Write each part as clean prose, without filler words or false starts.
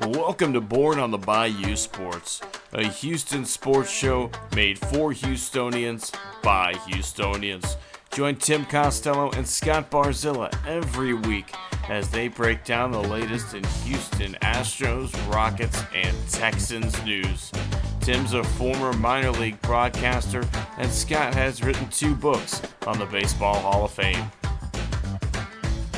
Welcome to Born on the Bayou Sports, a Houston sports show made for Houstonians by Houstonians. Join Tim Costello and Scott Barzilla every week as they break down the latest in Houston Astros, Rockets, and Texans news. Tim's a former minor league broadcaster, and Scott has written 2 books on the Baseball Hall of Fame.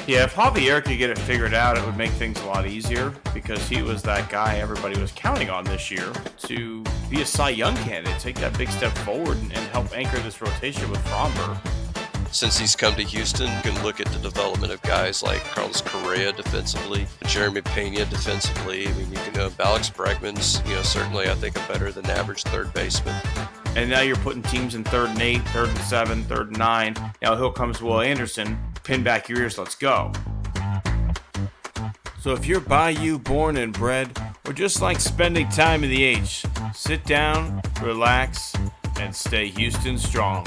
Yeah, if Javier could get it figured out, it would make things a lot easier because he was that guy everybody was counting on this year to be a Cy Young candidate, take that big step forward and help anchor this rotation with Fromber. Since he's come to Houston, you can look at the development of guys like Carlos Correa defensively, Jeremy Pena defensively. I mean, you can Alex Bregman's, certainly I think a better than average third baseman. And now you're putting teams in 3rd and 8, 3rd and 7, 3rd and 9. Now here comes Will Anderson. Pin back your ears, let's go. So if you're Bayou born and bred, or just like spending time in the H, sit down, relax, and stay Houston strong.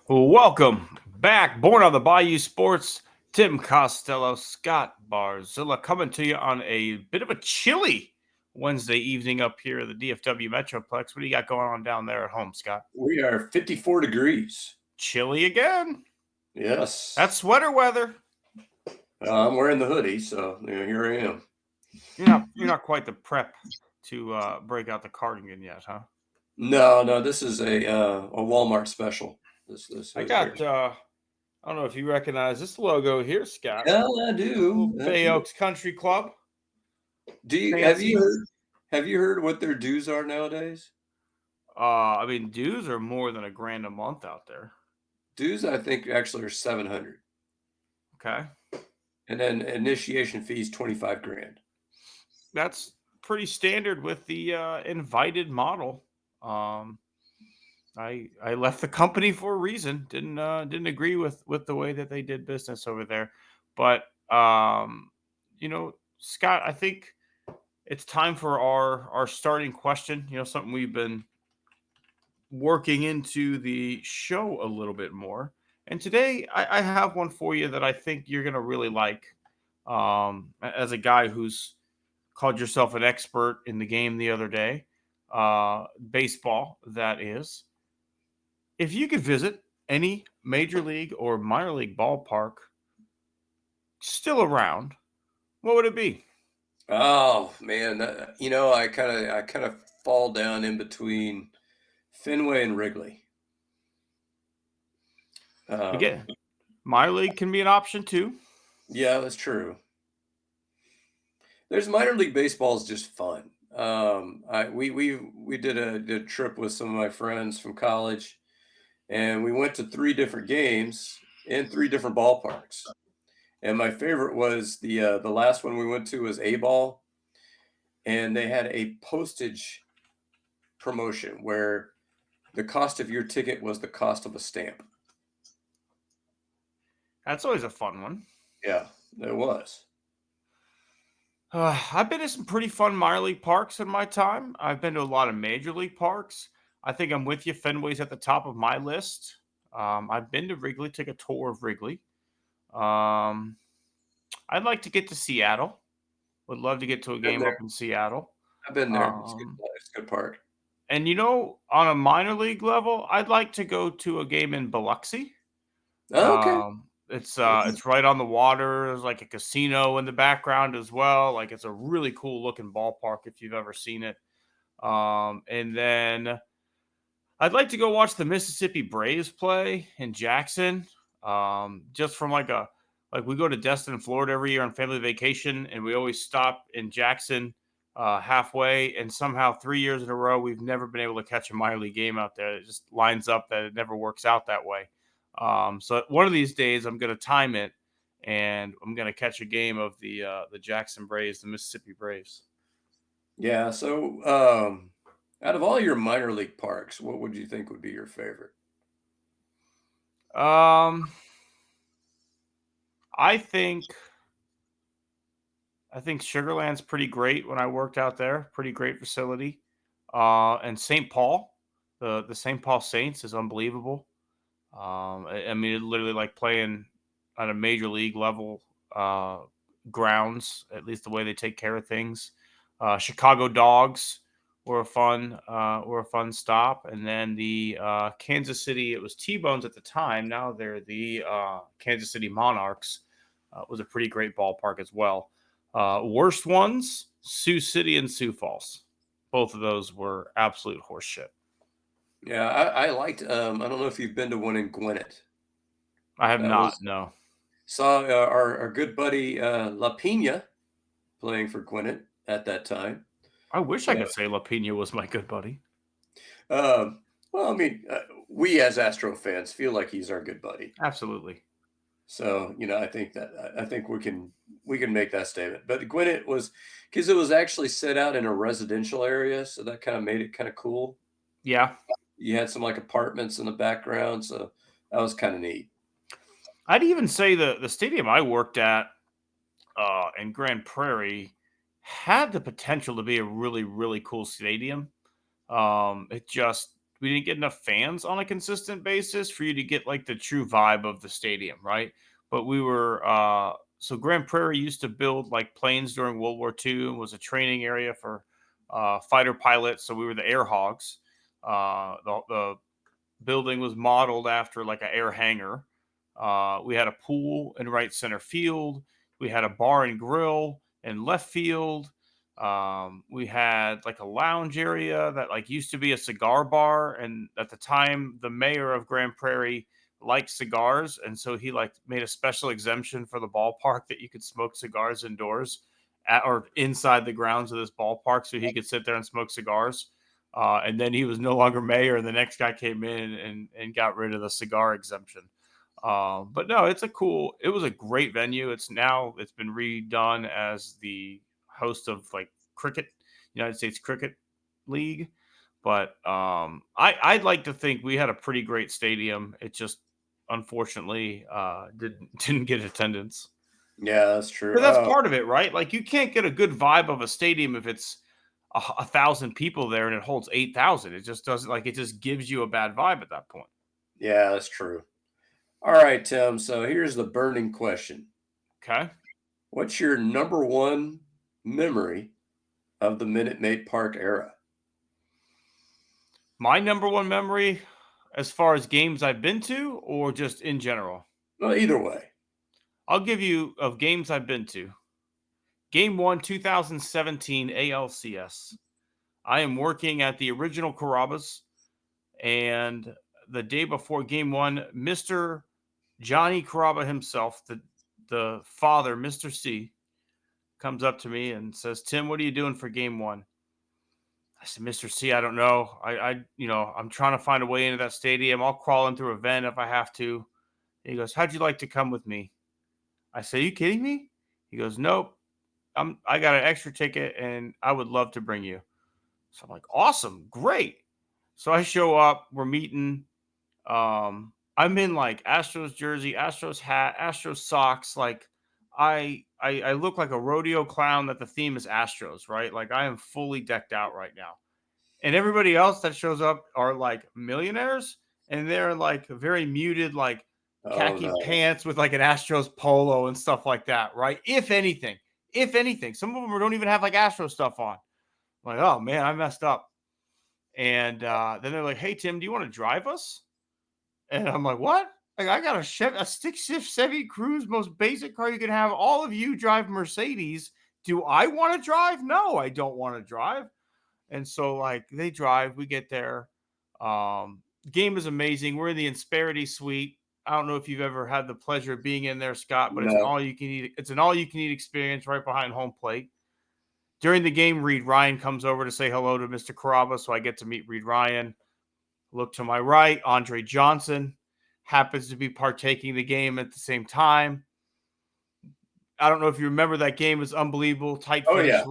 Welcome back, Born on the Bayou Sports. Tim Costello, Scott Barzilla, coming to you on a bit of a chilly Wednesday evening up here at the DFW Metroplex. What do you got going on down there at home, Scott? We are 54 degrees. Chilly again. Yes. That's sweater weather. I'm wearing the hoodie, so here I am. You're not quite the prep to break out the cardigan yet, huh? No, this is a Walmart special. This I got I don't know if you recognize this logo here, Scott. Yeah, I do. Bay Oaks Country Club. Have you heard what their dues are nowadays? I mean, dues are more than $1,000 a month out there. Dues, I think, actually are $700. Okay. And then initiation fees $25,000. That's pretty standard with the invited model. I left the company for a reason. Didn't agree with the way that they did business over there. But Scott, I think it's time for our starting question. Something we've been working into the show a little bit more. And today I have one for you that I think you're gonna really like. As a guy who's called yourself an expert in the game the other day, baseball, that is. If you could visit any major league or minor league ballpark still around, what would it be? Oh man, I kind of fall down in between Fenway and Wrigley. Again, minor league can be an option too. Yeah, that's true. There's minor league baseball is just fun. We did a trip with some of my friends from college, and we went to 3 different games in 3 different ballparks. And my favorite was the last one we went to was A-ball, and they had a postage promotion where the cost of your ticket was the cost of a stamp. That's always a fun one. Yeah, it was. I've been to some pretty fun minor league parks in my time. I've been to a lot of major league parks. I think I'm with you. Fenway's at the top of my list. I've been to Wrigley, took a tour of Wrigley. I'd like to get to Seattle. Would love to get to a game up in Seattle. I've been there. It's a good park. And on a minor league level, I'd like to go to a game in Biloxi. Oh, okay. It's right on the water. There's like a casino in the background as well. Like it's a really cool looking ballpark if you've ever seen it. And then I'd like to go watch the Mississippi Braves play in Jackson. Just from like we go to Destin, Florida every year on family vacation, and we always stop in Jackson halfway. And somehow 3 years in a row, we've never been able to catch a minor league game out there. It just lines up that it never works out that way. So one of these days, I'm going to time it, and I'm going to catch a game of the Jackson Braves, the Mississippi Braves. Yeah. So, out of all your minor league parks, what would you think would be your favorite? I think Sugarland's pretty great when I worked out there. Pretty great facility. And St. Paul, The St. Paul Saints is unbelievable. I mean, it literally like playing on a major league level grounds, at least the way they take care of things. Chicago Dogs were a fun stop, and then the Kansas City. It was T-Bones at the time. Now they're the Kansas City Monarchs. Was a pretty great ballpark as well. Worst ones: Sioux City and Sioux Falls. Both of those were absolute horseshit. Yeah, I liked. I don't know if you've been to one in Gwinnett. I have That not. was No. saw our good buddy La Pina playing for Gwinnett at that time. I wish I Yeah. could say La Pina was my good buddy. Well, I mean, we as Astro fans feel like he's our good buddy. Absolutely. So I think we can make that statement. But Gwinnett was because it was actually set out in a residential area, so that kind of made it kind of cool. Yeah. You had some like apartments in the background, so that was kind of neat. I'd even say the stadium I worked at in Grand Prairie had the potential to be a really, really cool stadium. It just we didn't get enough fans on a consistent basis for you to get like the true vibe of the stadium, right? But we were so Grand Prairie used to build like planes during World War II and was a training area for fighter pilots. So we were the Air Hogs. The building was modeled after like an air hangar. We had a pool in right center field. We had a bar and grill in left field. We had like a lounge area that like used to be a cigar bar, and at the time, the mayor of Grand Prairie liked cigars, and so he like made a special exemption for the ballpark that you could smoke cigars indoors or inside the grounds of this ballpark, so he could sit there and smoke cigars. And then he was no longer mayor, and the next guy came in and got rid of the cigar exemption. But no, it was a great venue. It's been redone as the host of like cricket, United States Cricket League. But I'd like to think we had a pretty great stadium. It just unfortunately didn't get attendance. Yeah, that's true. But that's part of it, right? Like you can't get a good vibe of a stadium if it's 1,000 people there and it holds 8,000. It just doesn't like it just gives you a bad vibe at that point. Yeah, that's true. All right, Tim. So here's the burning question. Okay. What's your number one memory of the Minute Maid Park era? My number one memory, as far as games I've been to, or just in general, Well, either way. I'll give you of games I've been to. Game 1, 2017 ALCS. I am working at the original Carrabba's, and the day before game 1, Mr. Johnny Carrabba himself, the father, Mr. C, comes up to me and says, "Tim, what are you doing for game 1?" I said, "Mr. C, I don't know. I'm trying to find a way into that stadium. I'll crawl in through a vent if I have to." And he goes, "How'd you like to come with me?" I say, "Are you kidding me?" He goes, "Nope. I got an extra ticket and I would love to bring you." So I'm like, "Awesome, great." So I show up, we're meeting. I'm in like Astros jersey, Astros hat, Astros socks. Like I look like a rodeo clown that the theme is Astros, right? Like I am fully decked out right now. And everybody else that shows up are like millionaires, and they're like very muted, like Oh khaki no. pants with like an Astros polo and stuff like that, right? If anything, some of them don't even have like Astro stuff on. I'm like, oh man, I messed up. And then they're like, "Hey Tim, do you want to drive us?" And I'm like, "What?" Like, I got a stick shift Chevy Cruze, most basic car you can have. All of you drive Mercedes. Do I want to drive? No, I don't want to drive. And so like they drive, we get there. Game is amazing. We're in the Insperity suite. I don't know if you've ever had the pleasure of being in there, Scott, but No. it's an all you can eat experience right behind home plate. During the game, Reed Ryan comes over to say hello to Mr. Carrabba, so I get to meet Reed Ryan. Look to my right, Andre Johnson happens to be partaking the game at the same time. I don't know if you remember that game. It was unbelievable. Tight Oh finish. yeah.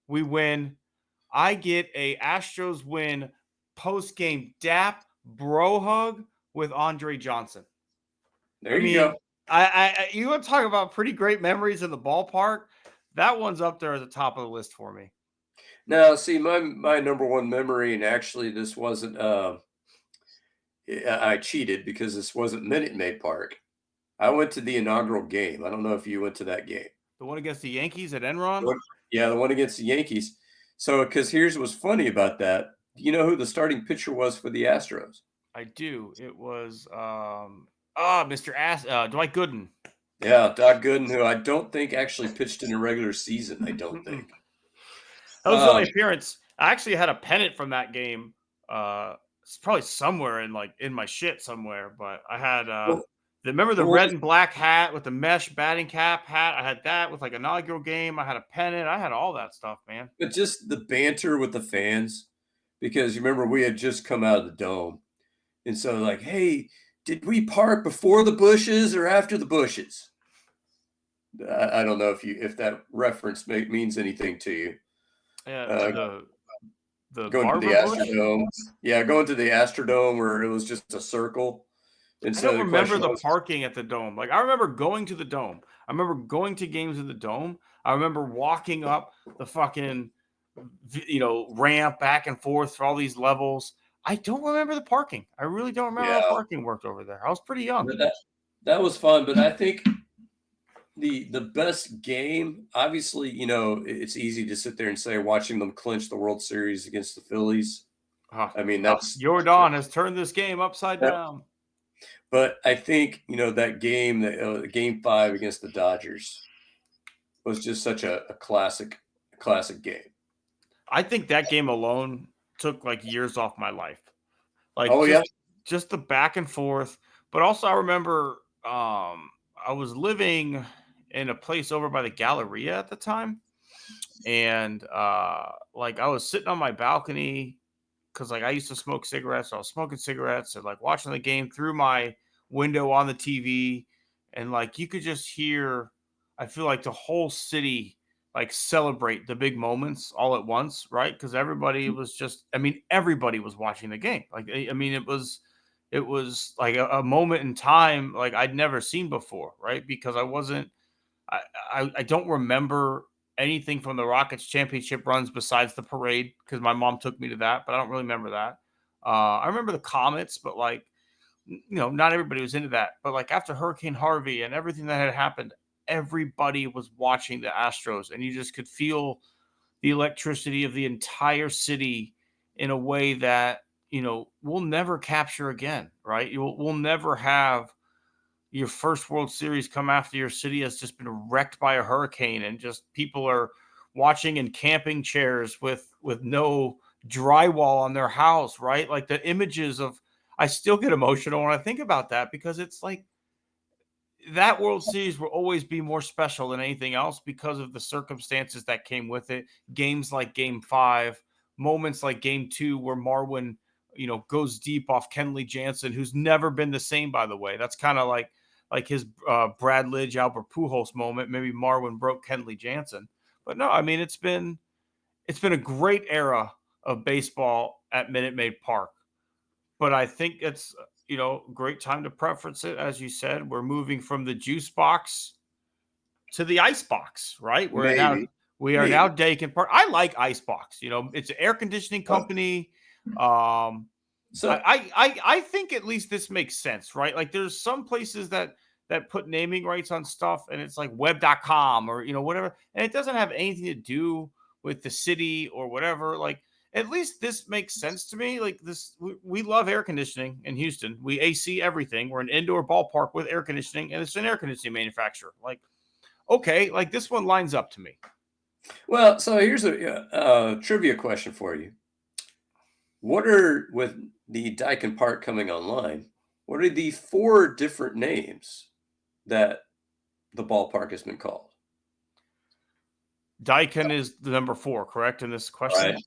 We win. I get a Astros win post game dap bro hug with Andre Johnson. There I you mean, go. you want to talk about pretty great memories in the ballpark? That one's up there at the top of the list for me. Now, see, my number one memory, and actually, this wasn't. I cheated because this wasn't Minute Maid Park. I went to the inaugural game. I don't know if you went to that game. The one against the Yankees at Enron? Yeah, the one against the Yankees. So, because here's what's funny about that. Do you know who the starting pitcher was for the Astros? I do. It was Mr. Dwight Gooden. Yeah, Doc Gooden, who I don't think actually pitched in a regular season. I don't think. That was the only appearance. I actually had a pennant from that game. It's probably somewhere in my shit somewhere, but I had remember the red and black hat with the mesh batting cap hat? I had that with like inaugural game. I had a pennant. I had all that stuff, man. But just the banter with the fans, because you remember we had just come out of the dome. And so like, hey, did we park before the bushes or after the bushes? I don't know if that reference means anything to you. Yeah, the going to the Astrodome. Yeah, going to the Astrodome where it was just a circle. And I don't remember the parking at the Dome. Like I remember going to the Dome. I remember going to games in the Dome. I remember walking up the fucking ramp back and forth for all these levels. I don't remember the parking. I really don't remember how parking worked over there. I was pretty young. That was fun, but I think the best game, obviously, it's easy to sit there and say watching them clinch the World Series against the Phillies. I mean, that's Jordan has turned this game upside down. But I think, that game, game 5 against the Dodgers was just such a classic game. I think that game alone took like years off my life. Like, just the back and forth. But also I remember I was living in a place over by the Galleria at the time. And I was sitting on my balcony because like I used to smoke cigarettes. So I was smoking cigarettes and like watching the game through my window on the TV. And like you could just hear, I feel like the whole city like celebrate the big moments all at once, right? Because everybody was everybody was watching the game. Like, it was like a moment in time like I'd never seen before, right? Because I don't remember anything from the Rockets championship runs besides the parade because my mom took me to that, but I don't really remember that. I remember the Comets, but like, not everybody was into that. But like after Hurricane Harvey and everything that had happened, everybody was watching the Astros and you just could feel the electricity of the entire city in a way that, we'll never capture again, right? We'll never have your first World Series come after your city has just been wrecked by a hurricane and just people are watching in camping chairs with no drywall on their house, right? Like the images of, I still get emotional when I think about that because it's like that World Series will always be more special than anything else because of the circumstances that came with it. Games like Game 5, moments like Game 2 where Marwin, goes deep off Kenley Jansen, who's never been the same, by the way. That's kind of like his Brad Lidge, Albert Pujols moment. Maybe Marwin broke Kenley Jansen. But no, I mean, it's been a great era of baseball at Minute Maid Park. But I think it's, great time to preference it. As you said, we're moving from the juice box to the ice box, right? We are now Daikin Park. I like ice box. It's an air conditioning company. So I think at least this makes sense, right? Like there's some places that put naming rights on stuff and it's like web.com or, whatever. And it doesn't have anything to do with the city or whatever. Like, at least this makes sense to me. Like this, we love air conditioning in Houston. We AC everything. We're an indoor ballpark with air conditioning, and it's an air conditioning manufacturer. Like, okay, like this one lines up to me. Well, so here's a trivia question for you. What are, with the Daikin Park coming online, what are the 4 different names that the ballpark has been called? Daikin is the number 4, correct, in this question?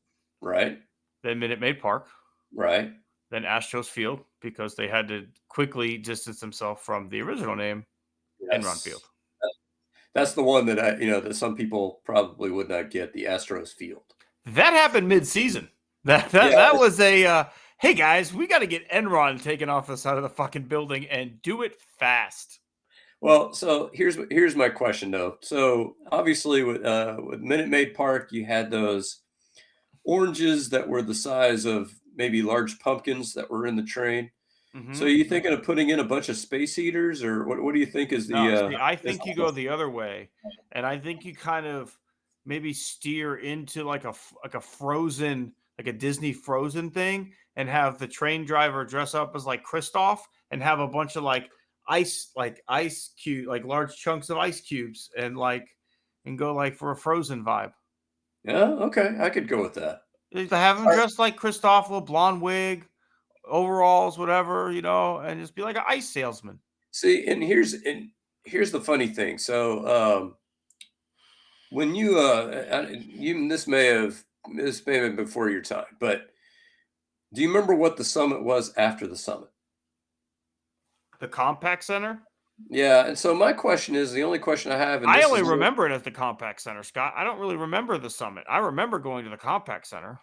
Right. Then Minute Maid Park. Right. Then Astros Field, because they had to quickly distance themselves from the original name, Enron Field. That's the one that that some people probably would not get, the Astros Field. That happened mid-season. That was a hey guys, we got to get Enron taken off the side of the fucking building and do it fast. Well, so here's my question though. So obviously with Minute Maid Park, you had those oranges that were the size of maybe large pumpkins that were in the train. So are Mm-hmm. you thinking of putting in a bunch of space heaters, or what do you think is No, the see, I is think you go the other way, and I think you kind of maybe steer into like a frozen, like a Disney Frozen thing, and have the train driver dress up as like Kristoff, and have a bunch of like ice cube, like large chunks of ice cubes, and go like for a Frozen vibe. Yeah, okay, I could go with that. Just have him All right. dressed like Kristoff, with blonde wig, overalls, whatever, and just be like an ice salesman. See, and here's the funny thing. So, when you this may have been before your time, but do you remember what the summit was after the summit? The Compact Center. Yeah, and so my question is the only question I have, and I this is only remember it as the Compact Center, Scott. I don't really remember the summit. I remember going to the Compact Center.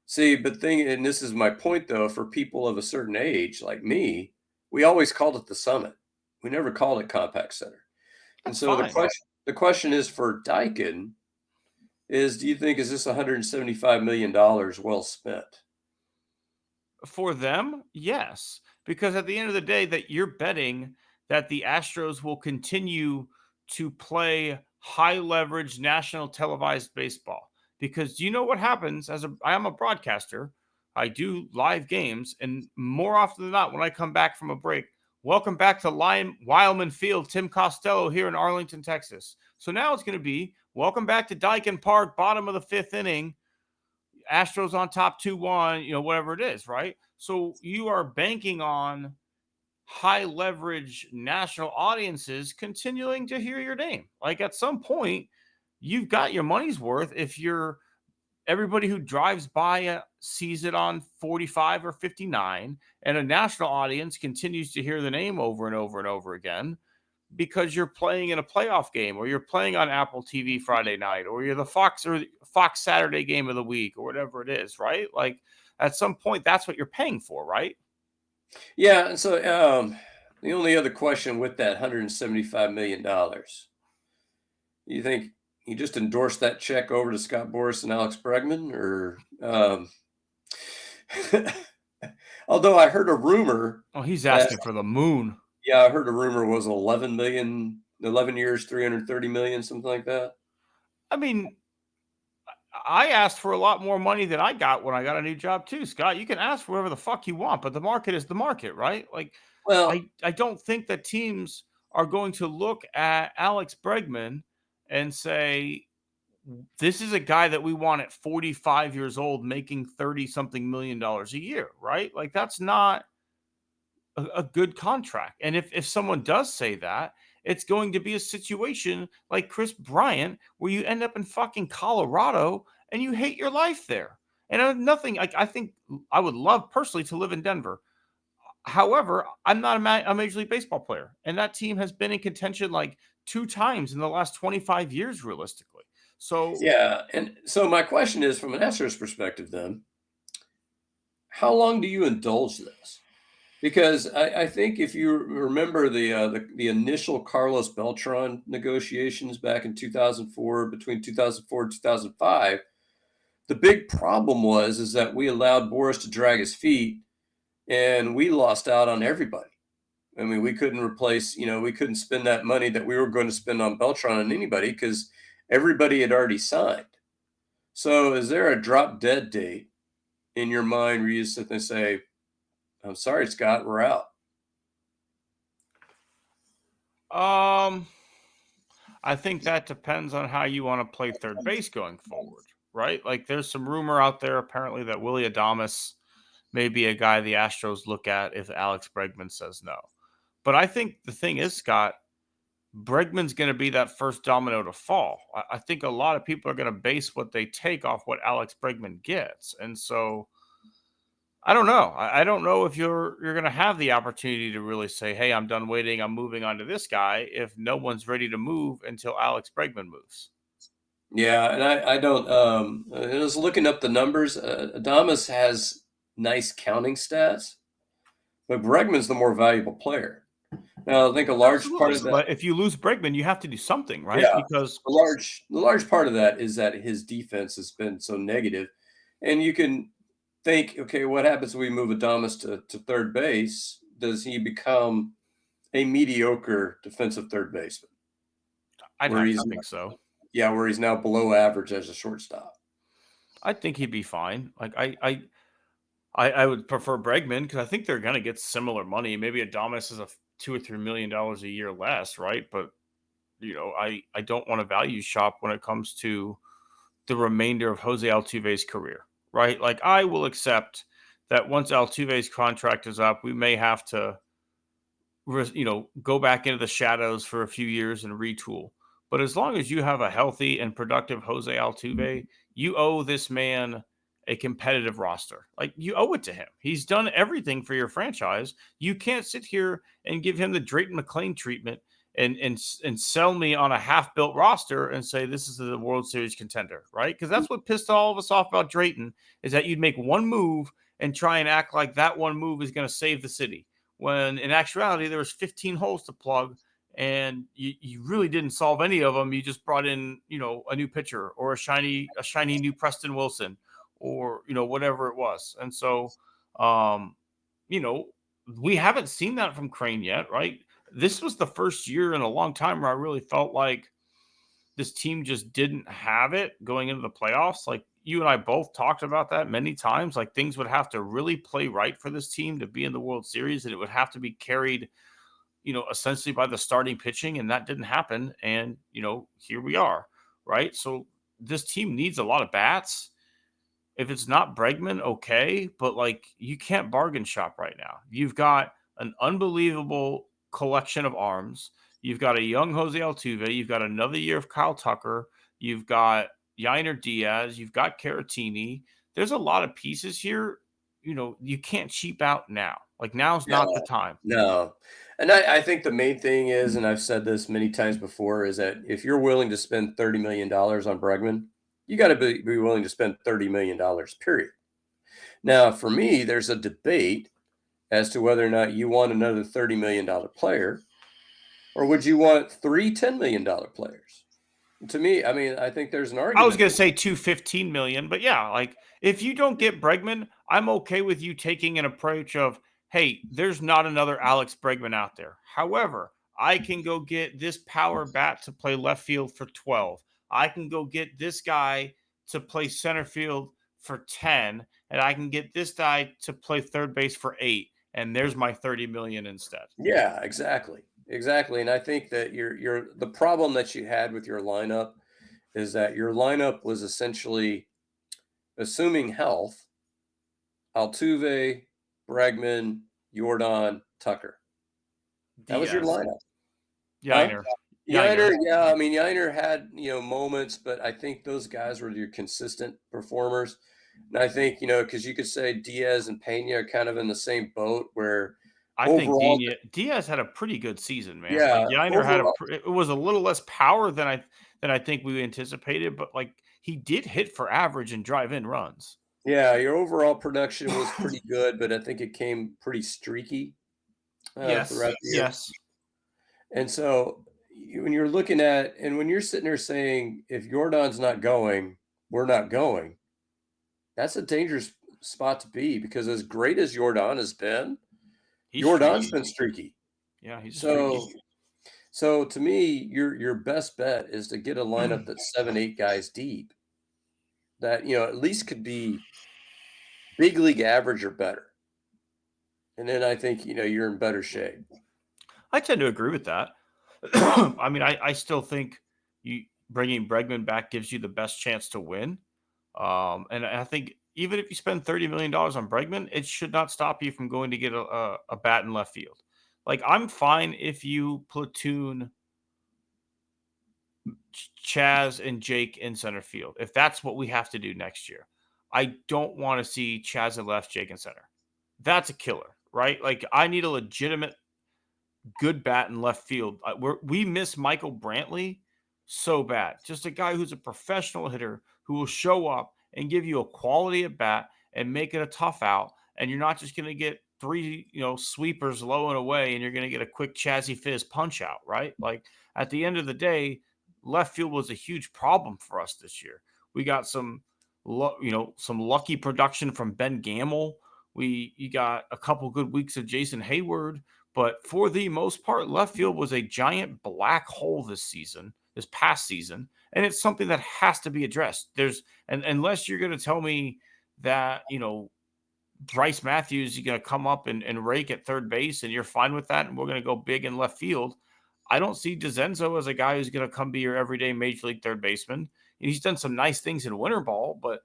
see, but thing, and this is my point though, for people of a certain age like me, we always called it the summit. We never called it Compact Center. And That's so fine. the question is for Daikin is, do you think is this $175 million well spent? For them, yes. Because at the end of the day, that you're betting that the Astros will continue to play high leverage national televised baseball. Because do you know what happens I am a broadcaster, I do live games, and more often than not, when I come back from a break, welcome back to Wildman Field, Tim Costello here in Arlington, Texas. So now it's going to be welcome back to Daikin Park, bottom of the fifth inning. Astros on top 2-1, whatever it is, right? So you are banking on high leverage national audiences continuing to hear your name. Like at some point, you've got your money's worth if you're everybody who drives by sees it on 45 or 59, and a national audience continues to hear the name over and over and over again because you're playing in a playoff game, or you're playing on Apple TV Friday night, or you're the Fox Saturday game of the week, or whatever it is, right? Like at some point, that's what you're paying for, right? Yeah, and so the only other question with that $175 million, you think he just endorsed that check over to Scott Boras and Alex Bregman, or although I heard a rumor Oh, he's that asking for the moon. yeah, I heard a rumor was 11 million, 11 years, 330 million, something like that. I mean, I asked for a lot more money than I got when I got a new job too, Scott. You can ask for whatever the fuck you want, but the market is the market, right? Like, Well, I don't think that teams are going to look at Alex Bregman and say, this is a guy that we want at 45 years old making 30 something $1 million a year, right? Like that's not a good contract. And if someone does say that, it's going to be a situation like Chris Bryant where you end up in fucking Colorado and you hate your life there. And nothing like I think I would love personally to live in Denver. However, I'm not a Major League Baseball player, and that team has been in contention like 2 times in the last 25 years, realistically. So yeah, and so my question is, from an Astros perspective, then, how long do you indulge this? Because I think if you remember the initial Carlos Beltran negotiations back in 2004, between 2004 and 2005, the big problem is that we allowed Boris to drag his feet, and we lost out on everybody. I mean, we couldn't we couldn't spend that money that we were going to spend on Beltran on anybody because everybody had already signed. So, is there a drop dead date in your mind where you sit there and say, "I'm sorry, Scott, we're out"? um I think that depends on how you want to play third base going forward, right? Like there's some rumor out there apparently that Willie Adames may be a guy the Astros look at if Alex Bregman says no. But I think the thing is, Scott, Bregman's going to be that first domino to fall. I think a lot of people are going to base what they take off what Alex Bregman gets. And so I don't know. I don't know if you're going to have the opportunity to really say, "Hey, I'm done waiting. I'm moving on to this guy." If no one's ready to move until Alex Bregman moves. Yeah, and I don't. I was looking up the numbers. Adamas has nice counting stats, but Bregman's the more valuable player. Now, I think a large part Absolutely. of that, But if you lose Bregman, you have to do something, right? yeah, Because the large part of that is that his defense has been so negative, and you can think, okay, what happens when we move Adamas to third base? does he become a mediocre defensive third baseman? I'd Where have he's to think so. where he's now below average as a shortstop. I think he'd be fine. Like I would prefer Bregman because I think they're going to get similar money. Maybe Adames is a $2 or $3 million a year less, right? But I don't want to value shop when it comes to the remainder of Jose Altuve's career, right? Like I will accept that once Altuve's contract is up, we may have to go back into the shadows for a few years and retool. But as long as you have a healthy and productive Jose Altuve, you owe this man a competitive roster. Like you owe it to him. He's done everything for your franchise. You can't sit here and give him the Drayton McClain treatment and sell me on a half-built roster and say this is the World Series contender, right? Because that's what pissed all of us off about Drayton is that you'd make one move and try and act like that one move is going to save the city when in actuality there was 15 holes to plug and you really didn't solve any of them. You just brought in, a new pitcher or a shiny new Preston Wilson or, whatever it was. And so, you know, we haven't seen that from Crane yet, right? This was the first year in a long time where I really felt like this team just didn't have it going into the playoffs. Like you and I both talked about that many times. Like things would have to really play right for this team to be in the World Series, and it would have to be carried, essentially by the starting pitching, and that didn't happen. And here we are, right? So this team needs a lot of bats. If it's not Bregman, okay, but like you can't bargain shop right now. You've got an unbelievable collection of arms. You've got a young Jose Altuve. You've got another year of Kyle Tucker. You've got Yainer Diaz. You've got Caratini. There's a lot of pieces here. You can't cheap out now. Like now's not the No, time. no. And I think the main thing is, and I've said this many times before, is that if you're willing to spend $30 million on Bregman, you got to be willing to spend $30 million, period. Now, for me, there's a debate as to whether or not you want another $30 million player or would you want three $10 million players? To me, I mean, I think there's an I was argument going to to say 215 million, but yeah, like if you don't get Bregman, I'm okay with you taking an approach of, hey, there's not another Alex Bregman out there. However, I can go get this power bat to play left field for 12. I can go get this guy to play center field for 10, and I can get this guy to play third base for 8, and there's my 30 million instead. Yeah, exactly. Exactly. And I think that the problem that you had with your lineup is that your lineup was essentially assuming health, Altuve, Bregman, Jordan, Tucker. That was your Diaz, lineup. Huh? Yainer, Yainer, yeah, I mean Yainer had, moments, but I think those guys were your consistent performers. And I think, because you could say Diaz and Pena are kind of in the same boat where I think overall, Diaz had a pretty good season, man. Like yeah, Yainer had overall, it was a little less power than I think we anticipated, but like he did hit for average and drive in runs. yeah, your overall production was pretty good, but I think it came pretty streaky Yes, throughout the year. yes. And so when you're looking at, and when you're sitting there saying, if Jordan's not going, we're not going, that's a dangerous spot to be because as great as Jordan has been, He's Jordan's streaky. been streaky. Yeah, he's So, streaky. so to me, your best bet is to get a lineup that's 7, 8 guys deep that at least could be big league average or better. And then I think you're in better shape. I tend to agree with that. I mean, I still think you bringing Bregman back gives you the best chance to win. And I think even if you spend $30 million on Bregman, it should not stop you from going to get a bat in left field. Like, I'm fine if you platoon Chaz and Jake in center field, if that's what we have to do next year. I don't want to see Chaz in left, Jake in center. That's a killer, right? Like, I need a legitimate good bat in left field. We miss Michael Brantley so bad. Just a guy who's a professional hitter who will show up and give you a quality at bat and make it a tough out. And you're not just going to get three, sweepers low and away, and you're going to get a quick Chazzy Fizz punch out, right? Like at the end of the day, left field was a huge problem for us this year. We got some lucky production from Ben Gamble. You got a couple good weeks of Jason Hayward, but for the most part, left field was a giant black hole this past season, and it's something that has to be addressed. And unless you're going to tell me that, Bryce Matthews, you're going to come up and rake at third base and you're fine with that, and we're going to go big in left field. I don't see DeZenzo as a guy who's going to come be your everyday major league third baseman. He's done some nice things in winter ball, but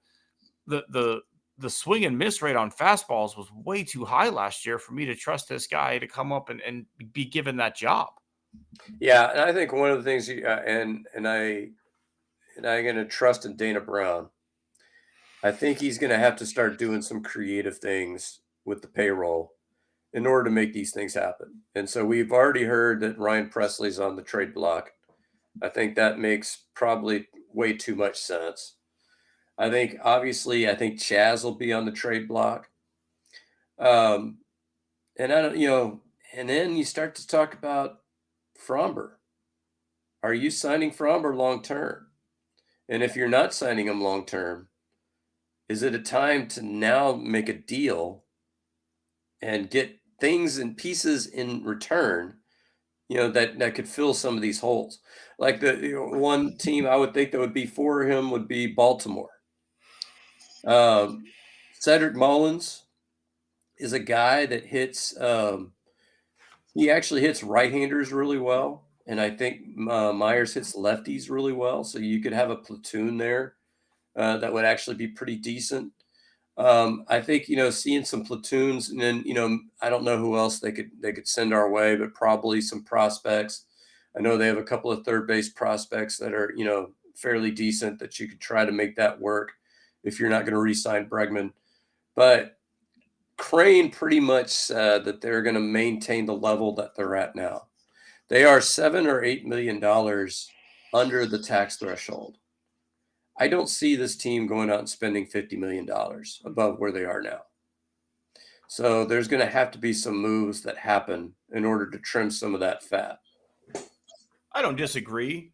the swing and miss rate on fastballs was way too high last year for me to trust this guy to come up and be given that job. Yeah, and I think one of the things I'm going to trust in Dana Brown. I think he's going to have to start doing some creative things with the payroll in order to make these things happen. And so we've already heard that Ryan Presley's on the trade block. I think that makes probably way too much sense. I think Chaz will be on the trade block. And I don't, and then you start to talk about Fromber. Are you signing Fromber long term? And if you're not signing him long term, is it a time to now make a deal and get things and pieces in return, that could fill some of these holes? Like the one team I would think that would be for him would be Baltimore. Cedric Mullins is a guy that hits. He actually hits right-handers really well, and I think Myers hits lefties really well. So you could have a platoon there that would actually be pretty decent. I think, seeing some platoons, and then, I don't know who else they could send our way, but probably some prospects. I know they have a couple of third base prospects that are, fairly decent that you could try to make that work if you're not going to re-sign Bregman. But Crane pretty much said that they're going to maintain the level that they're at now. They are $7 or $8 million under the tax threshold. I don't see this team going out and spending $50 million above where they are now. So there's going to have to be some moves that happen in order to trim some of that fat. I don't disagree.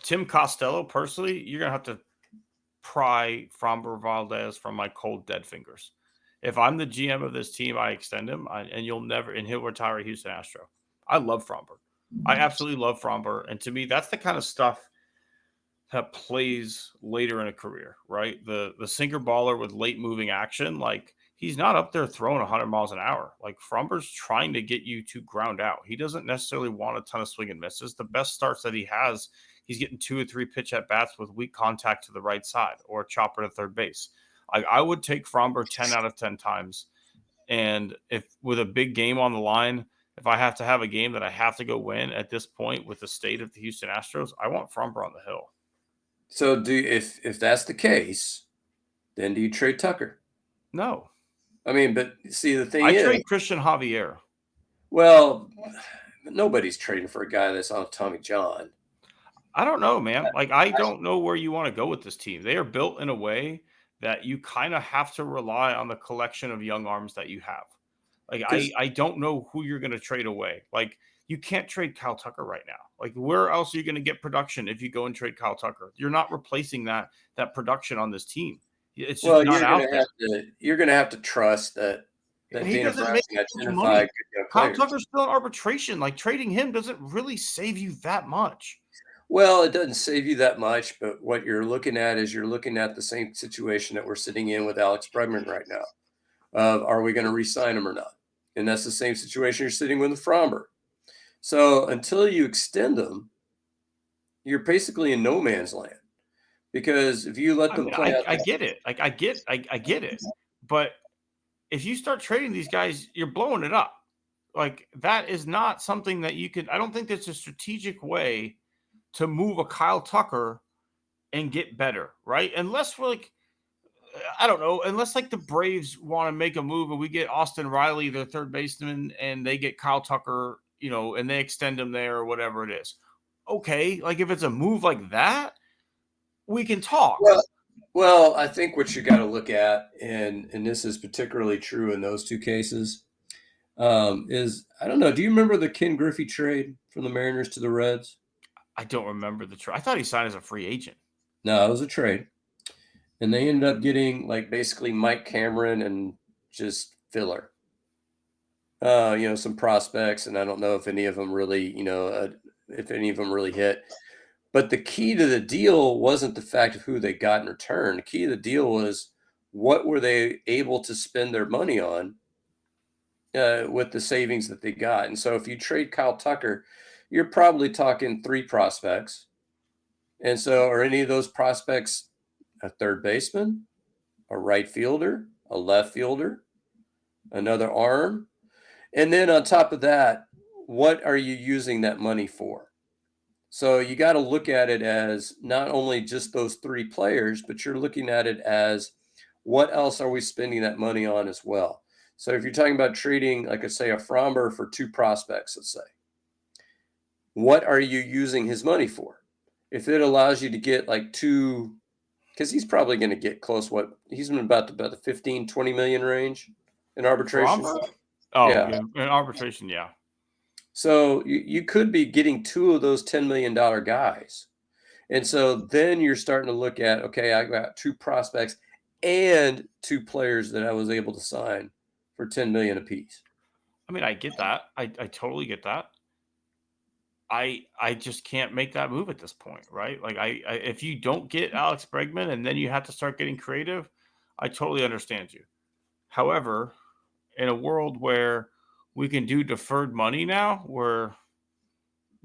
Tim Costello, personally, you're going to have to pry Framber Valdez from my cold, dead fingers. If I'm the GM of this team, I extend him, and he'll retire a Houston Astro. I love Framber. I absolutely love Framber. And to me, that's the kind of stuff that plays later in a career, right? The sinker baller with late moving action, like he's not up there throwing 100 miles an hour. Like Fromber's trying to get you to ground out. He doesn't necessarily want a ton of swing and misses. The best starts that he has, he's getting 2 or 3 pitch at bats with weak contact to the right side or a chopper to third base. I would take Fromber 10 out of 10 times. And if with a big game on the line, if I have to have a game that I have to go win at this point with the state of the Houston Astros, I want Fromber on the hill. So if that's the case, then do you trade Tucker? No. I mean, but see, the thing I trade Christian Javier. Well, nobody's trading for a guy that's on Tommy John. I don't know, man. Like, I don't know where you want to go with this team. They are built in a way that you kind of have to rely on the collection of young arms that you have. Like, I don't know who you're going to trade away. Like, you can't trade Kyle Tucker right now. Like, where else are you going to get production if you go and trade Kyle Tucker? You're not replacing that production on this team. It's just not out there. You're going to have to trust that Dana Brown can identify good young players. Kyle Tucker's still in arbitration. Like, trading him doesn't really save you that much. Well, it doesn't save you that much, but what you're looking at is you're looking at the same situation that we're sitting in with Alex Bregman right now. Are we going to re-sign him or not? And that's the same situation you're sitting with Fromber. So until you extend them, you're basically in no man's land. Because if you let them play out, I get it. Like I get it. But if you start trading these guys, you're blowing it up. Like that is not something that you could. I don't think there's a strategic way to move a Kyle Tucker and get better, right? Unless we're like, I don't know, unless like the Braves want to make a move and we get Austin Riley, their third baseman, and they get Kyle Tucker, and they extend him there or whatever it is. Okay, like if it's a move like that, we can talk. Well, I think what you got to look at, and this is particularly true in those two cases, is I don't know. Do you remember the Ken Griffey trade from the Mariners to the Reds? I don't remember the trade. I thought he signed as a free agent. No, it was a trade. And they ended up getting like basically Mike Cameron and just filler. Some prospects, and I don't know if any of them really, if any of them really hit. But the key to the deal wasn't the fact of who they got in return. The key to the deal was what were they able to spend their money on with the savings that they got. And so if you trade Kyle Tucker, you're probably talking 3 prospects. And so are any of those prospects a third baseman, a right fielder, a left fielder, another arm? And then on top of that, what are you using that money for? So you got to look at it as not only just those 3 players, but you're looking at it as what else are we spending that money on as well? So if you're talking about trading, like I say, a Fromber for 2 prospects, let's say, what are you using his money for? If it allows you to get like 2, because he's probably going to get close, he's been about the 15, 20 million range in arbitration. Fromber? Oh, Yeah. in arbitration, yeah. So you could be getting 2 of those $10 million guys. And so then you're starting to look at, okay, I got 2 prospects and 2 players that I was able to sign for $10 million apiece. I mean, I get that. I totally get that. I just can't make that move at this point, right? Like I if you don't get Alex Bregman and then you have to start getting creative, I totally understand you. However, in a world where we can do deferred money now, where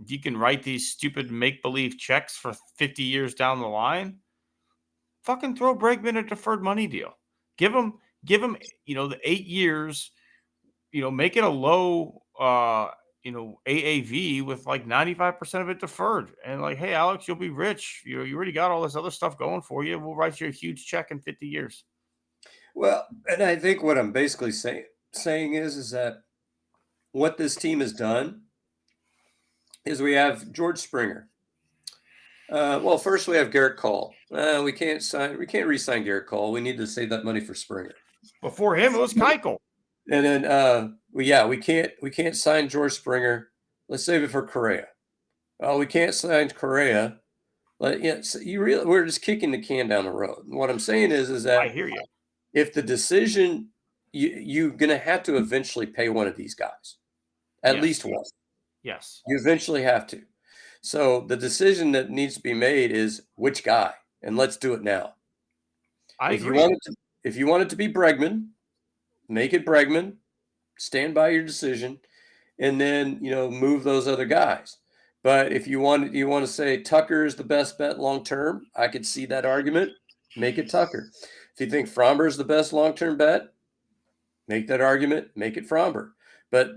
you can write these stupid make-believe checks for 50 years down the line, fucking throw Bregman a deferred money deal. Give him, the 8 years, make it a low, AAV with like 95% of it deferred. And like, hey, Alex, you'll be rich. You already got all this other stuff going for you. We'll write you a huge check in 50 years. Well, and I think what I'm basically saying is that what this team has done is we have George Springer. Well, first we have Garrett Cole. We can't re-sign Garrett Cole. We need to save that money for Springer. Before him, it was Keuchel. And then, we can't sign George Springer. Let's save it for Correa. Oh, we can't sign Correa. But we're just kicking the can down the road. And what I'm saying is that I hear you. If the decision, you're going to have to eventually pay one of these guys, at least one. Yes. You eventually have to. So the decision that needs to be made is which guy, and let's do it now. If you want it to be Bregman, make it Bregman. Stand by your decision, and then move those other guys. But if you want to say Tucker is the best bet long term, I could see that argument. Make it Tucker. If you think Fromber is the best long term bet, make that argument. Make it Fromber. But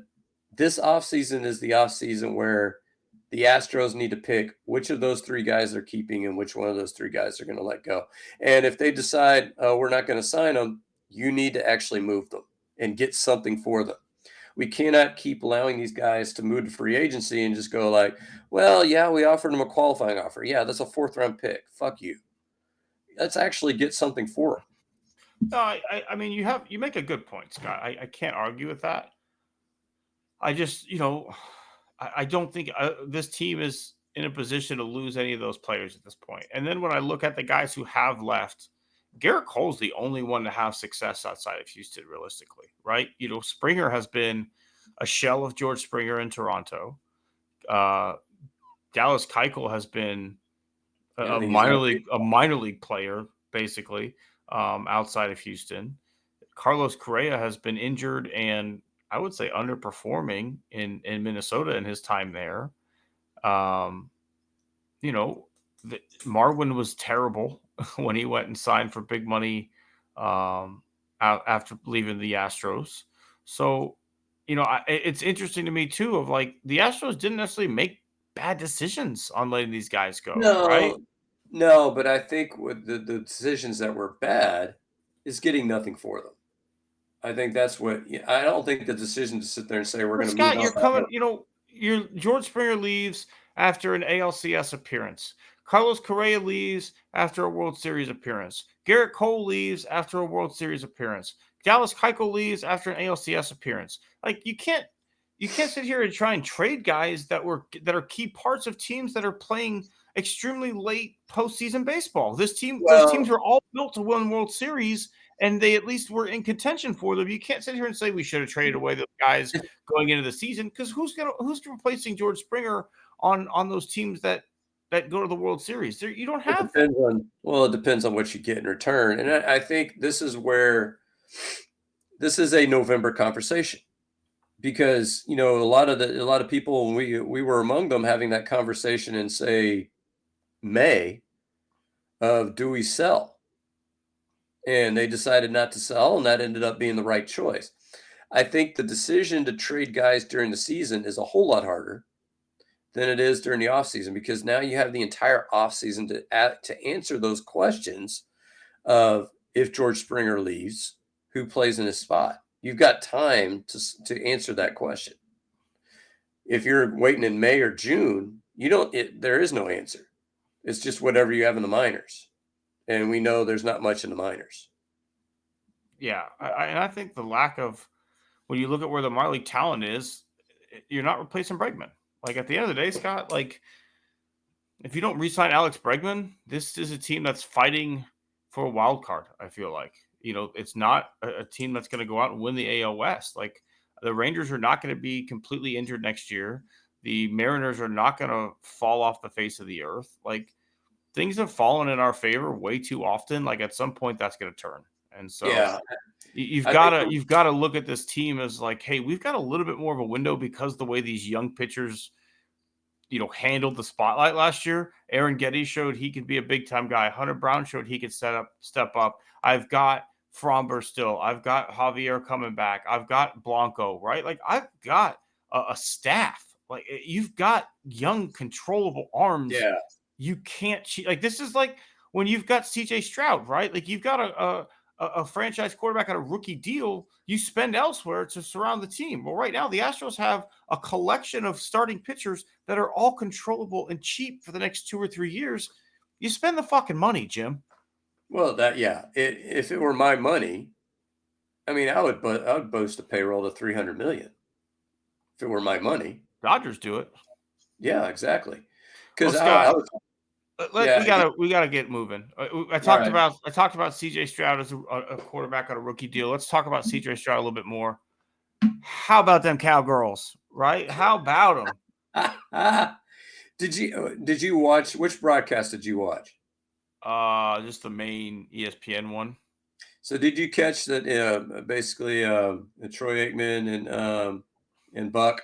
this offseason is the offseason where the Astros need to pick which of those 3 guys they're keeping and which one of those 3 guys they're going to let go. And if they decide, we're not going to sign them, you need to actually move them and get something for them. We cannot keep allowing these guys to move to free agency and just go like, well, yeah, we offered them a qualifying offer. Yeah, that's a 4th round pick. Fuck you. Let's actually get something for them. No, I mean, you make a good point, Scott. I can't argue with that. I just, I don't think this team is in a position to lose any of those players at this point. And then when I look at the guys who have left, Garrett Cole's the only one to have success outside of Houston, realistically, right? Springer has been a shell of George Springer in Toronto. Dallas Keuchel has been a minor league player, basically, outside of Houston. Carlos Correa has been injured and I would say underperforming in Minnesota in his time there. Marwin was terrible when he went and signed for big money after leaving the Astros. So, it's interesting to me too of like the Astros didn't necessarily make bad decisions on letting these guys go, right? No, but I think with the decisions that were bad is getting nothing for them. I think that's what I don't think the decision to sit there and say we're going to Scott, you're coming. George Springer leaves after an ALCS appearance. Carlos Correa leaves after a World Series appearance. Garrett Cole leaves after a World Series appearance. Dallas Keuchel leaves after an ALCS appearance. Like you can't sit here and try and trade guys that are key parts of teams that are playing extremely late postseason baseball. Those teams Well, are all built to win World Series, and they at least were in contention for them. You can't sit here and say we should have traded away those guys going into the season, because who's replacing George Springer on those teams that go to the World Series? You don't have that. it depends on what you get in return. And I think this is where this is a November conversation, because a lot of people, and we were among them, having that conversation in, say, May, of do we sell? And they decided not to sell, and that ended up being the right choice. I think the decision to trade guys during the season is a whole lot harder than it is during the offseason, because now you have the entire offseason to answer those questions of, if George Springer leaves, who plays in his spot? You've got time to answer that question. If you're waiting in May or June, there is no answer. It's just whatever you have in the minors. And we know there's not much in the minors. Yeah, I think the lack of, when you look at where the minor league talent is, you're not replacing Bregman. Like, at the end of the day, Scott, like, if you don't re-sign Alex Bregman, this is a team that's fighting for a wild card. I feel like, it's not a team that's going to go out and win the AL West. Like, the Rangers are not going to be completely injured next year. The Mariners are not going to fall off the face of the earth. Like, things have fallen in our favor way too often. Like, at some point, that's going to turn. And so, Yeah, you've got to look at this team as like, hey, we've got a little bit more of a window, because the way these young pitchers, handled the spotlight last year. Aaron Getty showed he could be a big time guy. Hunter Brown showed he could step up. I've got Fromber still. I've got Javier coming back. I've got Blanco, right? Like, I've got a staff. Like, you've got young, controllable arms. yeah. You can't cheat. Like, this is like when you've got CJ Stroud, right? Like, you've got a franchise quarterback on a rookie deal. You spend elsewhere to surround the team. Well, right now, the Astros have a collection of starting pitchers that are all controllable and cheap for the next 2 or 3 years. You spend the fucking money, Jim. Well, if it were my money, I mean, I would boast a payroll to $300 million if it were my money. Dodgers do it. Yeah, exactly. Because we gotta get moving. I talked about CJ Stroud as a quarterback on a rookie deal. Let's talk about CJ Stroud a little bit more. How about them Cowgirls, right? How about them? Did you watch, which broadcast did you watch? Just the main ESPN one. So did you catch that? Basically, Troy Aikman and Buck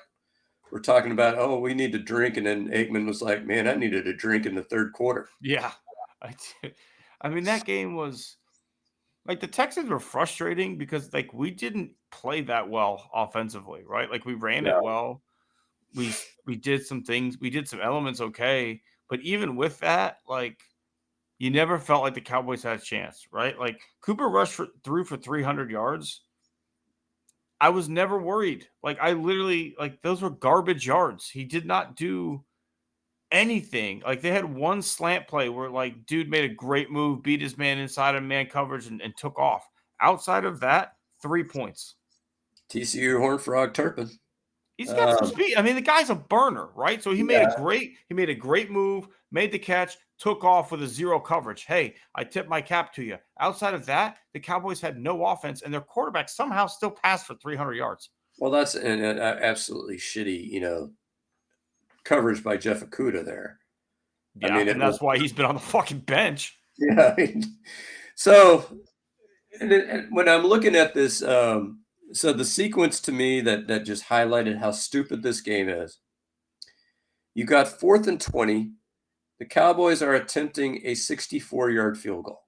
were talking about, oh, we need to drink, and then Aikman was like, man, I needed a drink in the third quarter. Yeah, I did. I mean, that game was like, the Texans were frustrating because, like, we didn't play that well offensively, right? Like, we ran it well. We did some things. We did some elements okay, but even with that, like, you never felt like the Cowboys had a chance, right? Like, Cooper Rush threw for 300 yards. I was never worried. Like, I literally, like, those were garbage yards. He did not do anything. Like, they had one slant play where, like, dude made a great move, beat his man inside of man coverage, and took off. Outside of that, 3 points. TCU Horned Frog Turpin. He's got some speed. I mean, the guy's a burner, right? So he made a great move, made the catch, took off with a zero coverage. Hey, I tip my cap to you. Outside of that, the Cowboys had no offense, and their quarterback somehow still passed for 300 yards. Well, that's an absolutely shitty, coverage by Jeff Okudah there. Yeah, I mean, that's why he's been on the fucking bench. Yeah. So, and when I'm looking at this, so the sequence to me that just highlighted how stupid this game is. You got 4th and 20. The Cowboys are attempting a 64-yard field goal.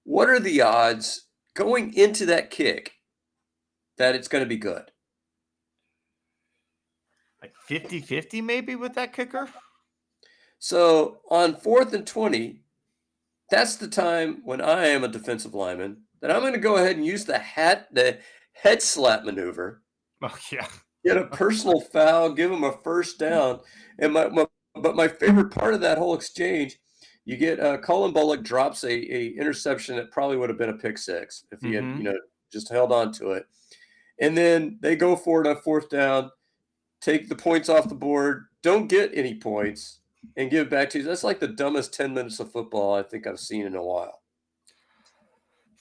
What are the odds going into that kick that it's going to be good? Like 50-50 maybe with that kicker? So on 4th and 20, that's the time when I am a defensive lineman that I'm going to go ahead and use the head slap maneuver. Oh, yeah. Get a personal foul, give them a first down. And my favorite part of that whole exchange, you get Colin Bullock drops a interception that probably would have been a pick six if he had just held on to it. And then they go for it on 4th down, take the points off the board, don't get any points. and give it back to you. That's like the dumbest 10 minutes of football I think I've seen in a while.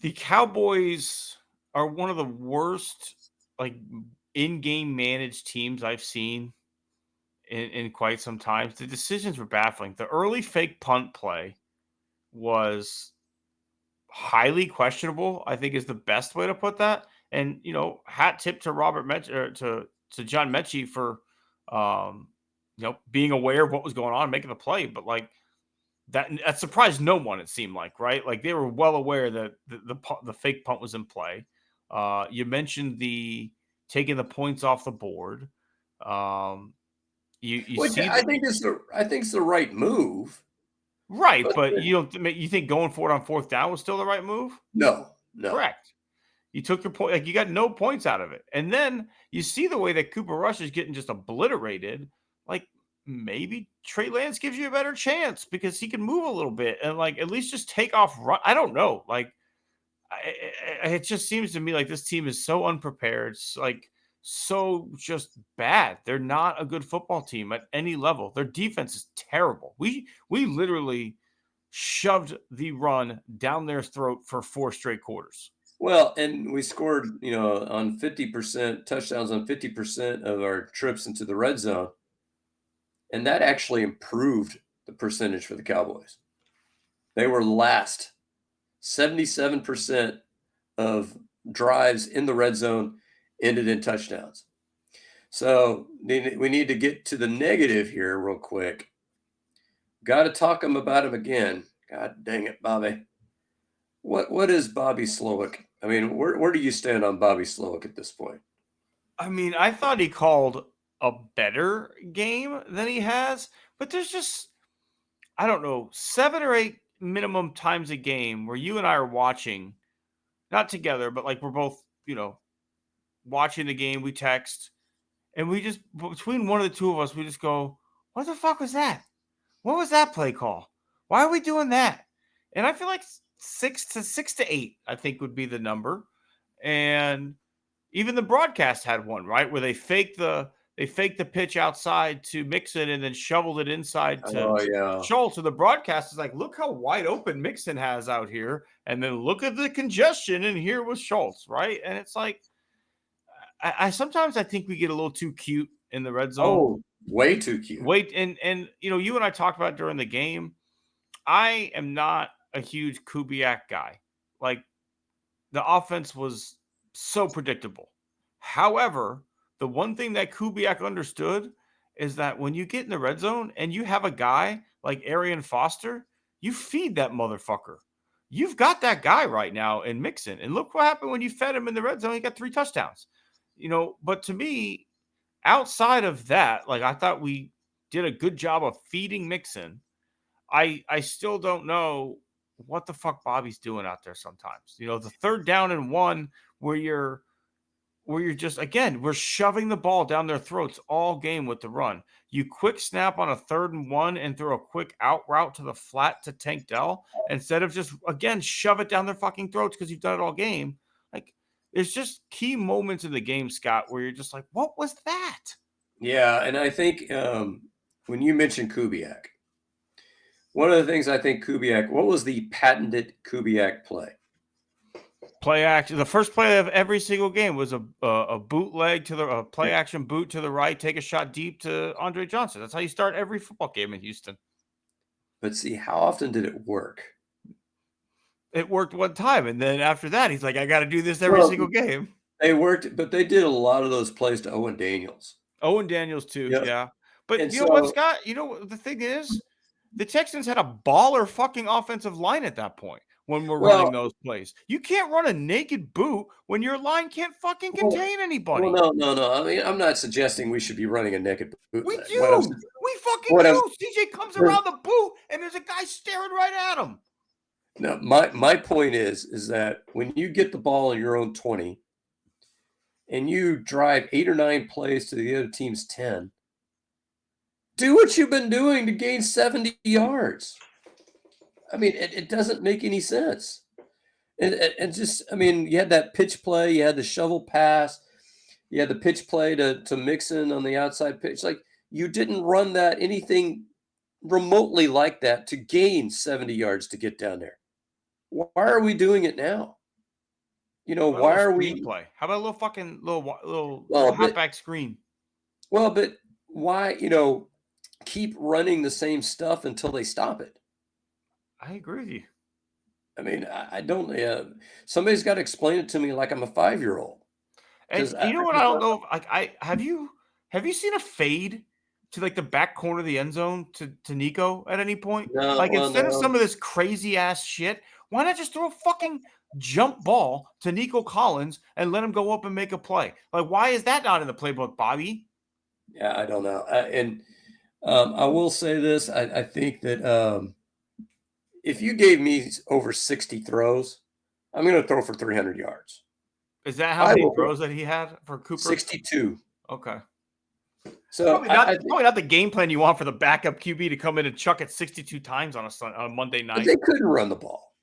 The Cowboys are one of the worst, like, in-game managed teams I've seen in quite some time. The decisions were baffling. The early fake punt play was highly questionable, I think is the best way to put that. And, hat tip to Robert Metch or to John Mechie for being aware of what was going on, making the play. But like that surprised no one, it seemed like, right? Like they were well aware that the fake punt was in play. You mentioned the taking the points off the board. You Which see I think it's the right move. right, but you think going for it on fourth down was still the right move? No. Correct. You took your point, like you got no points out of it. And then you see the way that Cooper Rush is getting just obliterated. Like maybe Trey Lance gives you a better chance because he can move a little bit and like at least just take off run. I don't know. Like it just seems to me like this team is so unprepared, like so just bad. They're not a good football team at any level. Their defense is terrible. We literally shoved the run down their throat for 4 straight quarters. Well, and we scored, on 50% touchdowns on 50% of our trips into the red zone. And that actually improved the percentage for the Cowboys. They were last. 77% of drives in the red zone ended in touchdowns. So we need to get to the negative here real quick. Got to talk about him again. God dang it, Bobby. What is Bobby Slowick? I mean, where do you stand on Bobby Slowick at this point? I mean, I thought he called a better game than he has, but there's just, I don't know, 7 or 8 minimum times a game where you and I are watching, not together, but like we're both, watching the game, we text, and we just, between one of the two of us, we just go, what the fuck was that? What was that play call? Why are we doing that? And I feel like 6 to 8, I think would be the number. And even the broadcast had one, right, where they faked the pitch outside to Mixon and then shoveled it inside to Schultz. So the broadcast is like, look how wide open Mixon has out here, and then look at the congestion, and here was Schultz, right? And it's like, I sometimes I think we get a little too cute in the red zone. Oh, way too cute. And you and I talked about during the game. I am not a huge Kubiak guy. Like the offense was so predictable. However, the one thing that Kubiak understood is that when you get in the red zone and you have a guy like Arian Foster, you feed that motherfucker. You've got that guy right now in Mixon. And look what happened when you fed him in the red zone. He got 3 touchdowns. But to me, outside of that, like I thought we did a good job of feeding Mixon. I still don't know what the fuck Bobby's doing out there sometimes. The 3rd down and 1 where you're just, again, we're shoving the ball down their throats all game with the run. You quick snap on a 3rd and 1 and throw a quick out route to the flat to Tank Dell instead of just, again, shove it down their fucking throats because you've done it all game. Like, there's just key moments in the game, Scott, where you're just like, what was that? Yeah, and I think when you mentioned Kubiak, one of the things I think Kubiak, what was the patented Kubiak play? Play action. The first play of every single game was a bootleg to the play action boot to the right, take a shot deep to Andre Johnson. That's how you start every football game in Houston. But see, how often did it work? It worked one time, and then after that, he's like, I got to do this every single game. They worked, but they did a lot of those plays to Owen Daniels. Owen Daniels too, Yep. yeah. But know what, Scott? The thing is, the Texans had a baller fucking offensive line at that point when we're running those plays. You can't run a naked boot when your line can't fucking contain anybody. Well, no. I mean, I'm not suggesting we should be running a naked boot. We do. We fucking do. CJ comes around the boot, and there's a guy staring right at him. No, my point is that when you get the ball in your own 20 and you drive 8 or 9 plays to the other team's 10, do what you've been doing to gain 70 yards. I mean, it doesn't make any sense. And just, I mean, you had that pitch play, you had the shovel pass, you had the pitch play to Mixon on the outside pitch. Like, you didn't run that anything remotely like that to gain 70 yards to get down there. Why are we doing it now? Why are we? Screenplay? How about a little fucking little Well, but halfback screen? why? Keep running the same stuff until they stop it. I agree with you. I mean, I don't. Somebody's got to explain it to me like I'm a 5-year-old. And you know what? I don't know. Like, have you seen a fade to like the back corner of the end zone to Nico at any point? No, Like, well, instead of no. some of this crazy ass shit, why not just throw a fucking jump ball to Nico Collins and let him go up and make a play? Like, why is that not in the playbook, Bobby? Yeah, I don't know. I will say this: I think that if you gave me over 60 throws, I'm going to throw for 300 yards. Is that how many throws that he had for Cooper? 62. Okay. So probably not the game plan you want for the backup QB to come in and chuck it 62 times on a Monday night. But they couldn't run the ball,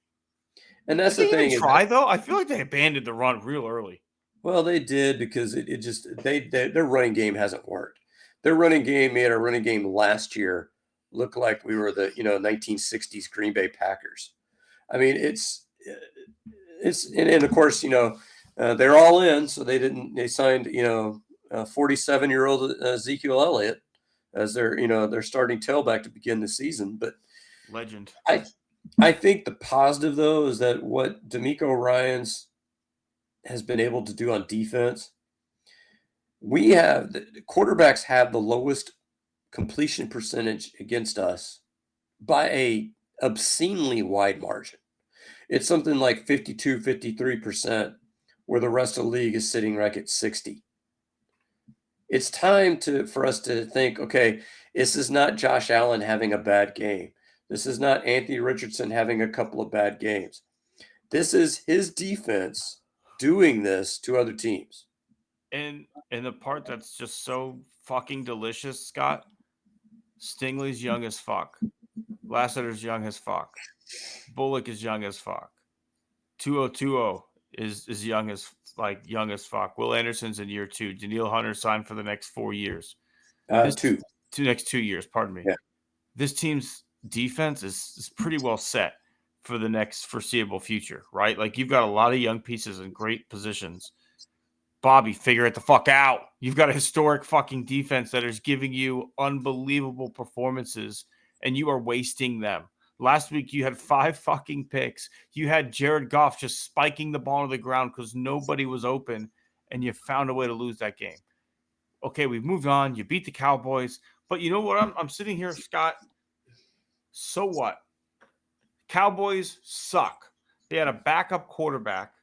and that's the thing. Try though. I feel like they abandoned the run real early. Well, they did because their running game hasn't worked. Their running game made our running game last year look like we were the 1960s Green Bay Packers. I mean, it's and of course they're all in, so they signed 47-year-old Ezekiel Elliott as their starting tailback to begin the season. But legend. I think the positive though is that what DeMeco Ryans has been able to do on defense. The quarterbacks have the lowest completion percentage against us by a obscenely wide margin. It's something like 52, 53%, where the rest of the league is sitting right at 60. It's time for us to think, okay, this is not Josh Allen having a bad game. This is not Anthony Richardson having a couple of bad games. This is his defense doing this to other teams. And the part that's just so fucking delicious, Scott, Stingley's young as fuck. Lassiter's young as fuck. Bullock is young as fuck. 2020 is young as fuck. Will Anderson's in year 2. Daniil Hunter signed for the next 4 years. Next 2 years, pardon me. Yeah. This team's defense is pretty well set for the next foreseeable future, right? Like, you've got a lot of young pieces in great positions. Bobby, figure it the fuck out. You've got a historic fucking defense that is giving you unbelievable performances, and you are wasting them. Last week, you had 5 fucking picks. You had Jared Goff just spiking the ball to the ground because nobody was open, and you found a way to lose that game. Okay, we've moved on. You beat the Cowboys. But you know what? I'm sitting here, Scott. So what? Cowboys suck. They had a backup quarterback.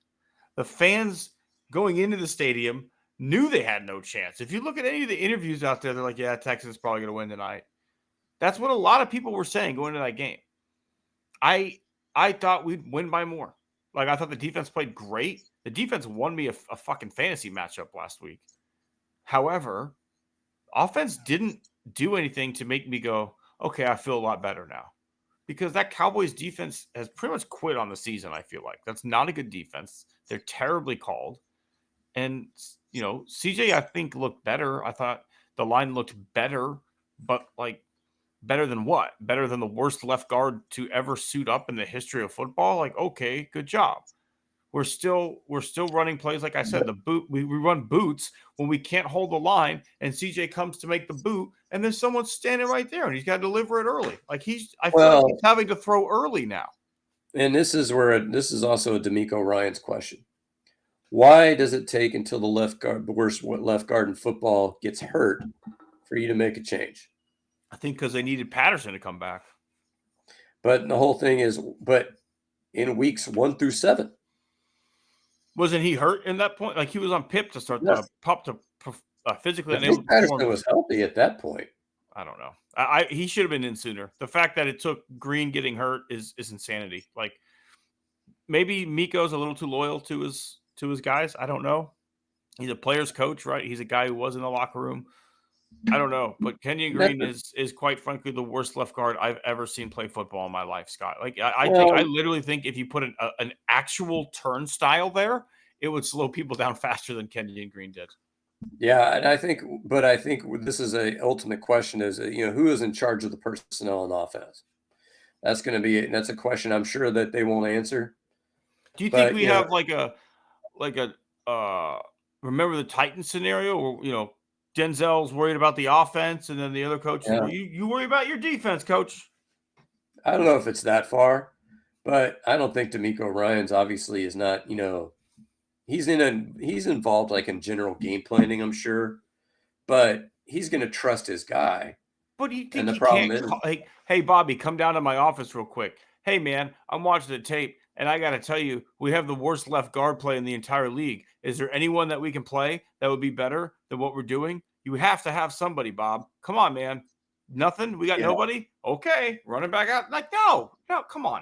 The fans going into the stadium knew they had no chance. If you look at any of the interviews out there, they're like, yeah, Texans probably going to win tonight. That's what a lot of people were saying going into that game. I thought we'd win by more. Like, I thought the defense played great. The defense won me a fucking fantasy matchup last week. However, offense didn't do anything to make me go, okay, I feel a lot better now. Because that Cowboys defense has pretty much quit on the season, I feel like. That's not a good defense. They're terribly called. And, CJ, I think, looked better. I thought the line looked better, but, like, better than what? Better than the worst left guard to ever suit up in the history of football? Like, okay, good job. We're still running plays. Like I said, we run boots when we can't hold the line, and CJ comes to make the boot, and then someone's standing right there, and he's got to deliver it early. Like, I feel like he's having to throw early now. And this is also a DeMeco Ryans question. Why does it take until the worst left guard in football gets hurt for you to make a change? I think because they needed Patterson to come back. But the whole thing is, in weeks 1 through 7. Wasn't he hurt in that point? Like, he was on PIP to start the pop to physically. I think Patterson was healthy at that point. I don't know. He should have been in sooner. The fact that it took Green getting hurt is insanity. Like, maybe Miko's a little too loyal to his guys. I don't know. He's a player's coach, right? He's a guy who was in the locker room. I don't know, but Kenyon Green is quite frankly the worst left guard I've ever seen play football in my life, Scott. Like, I literally think if you put an actual turnstile there, it would slow people down faster than Kenyon Green did. Yeah, and I think this is a ultimate question is, who is in charge of the personnel on offense? That's a question I'm sure that they won't answer. Do you think But, we have like a remember the Titans scenario where Denzel's worried about the offense and then the other coaches yeah, you worry about your defense, coach. I don't know if it's that far, but I don't think D'Amico Ryans obviously is not, he's involved like in general game planning, I'm sure, but he's going to trust his guy. But do you And think the he problem can't is, call, hey Bobby, come down to my office real quick. Hey man, I'm watching the tape and I got to tell you, we have the worst left guard play in the entire league. Is there anyone that we can play that would be better than what we're doing? You have to have somebody, Bob. Come on, man. Nothing? We got yeah. nobody? Okay, running back out. Like, no, come on.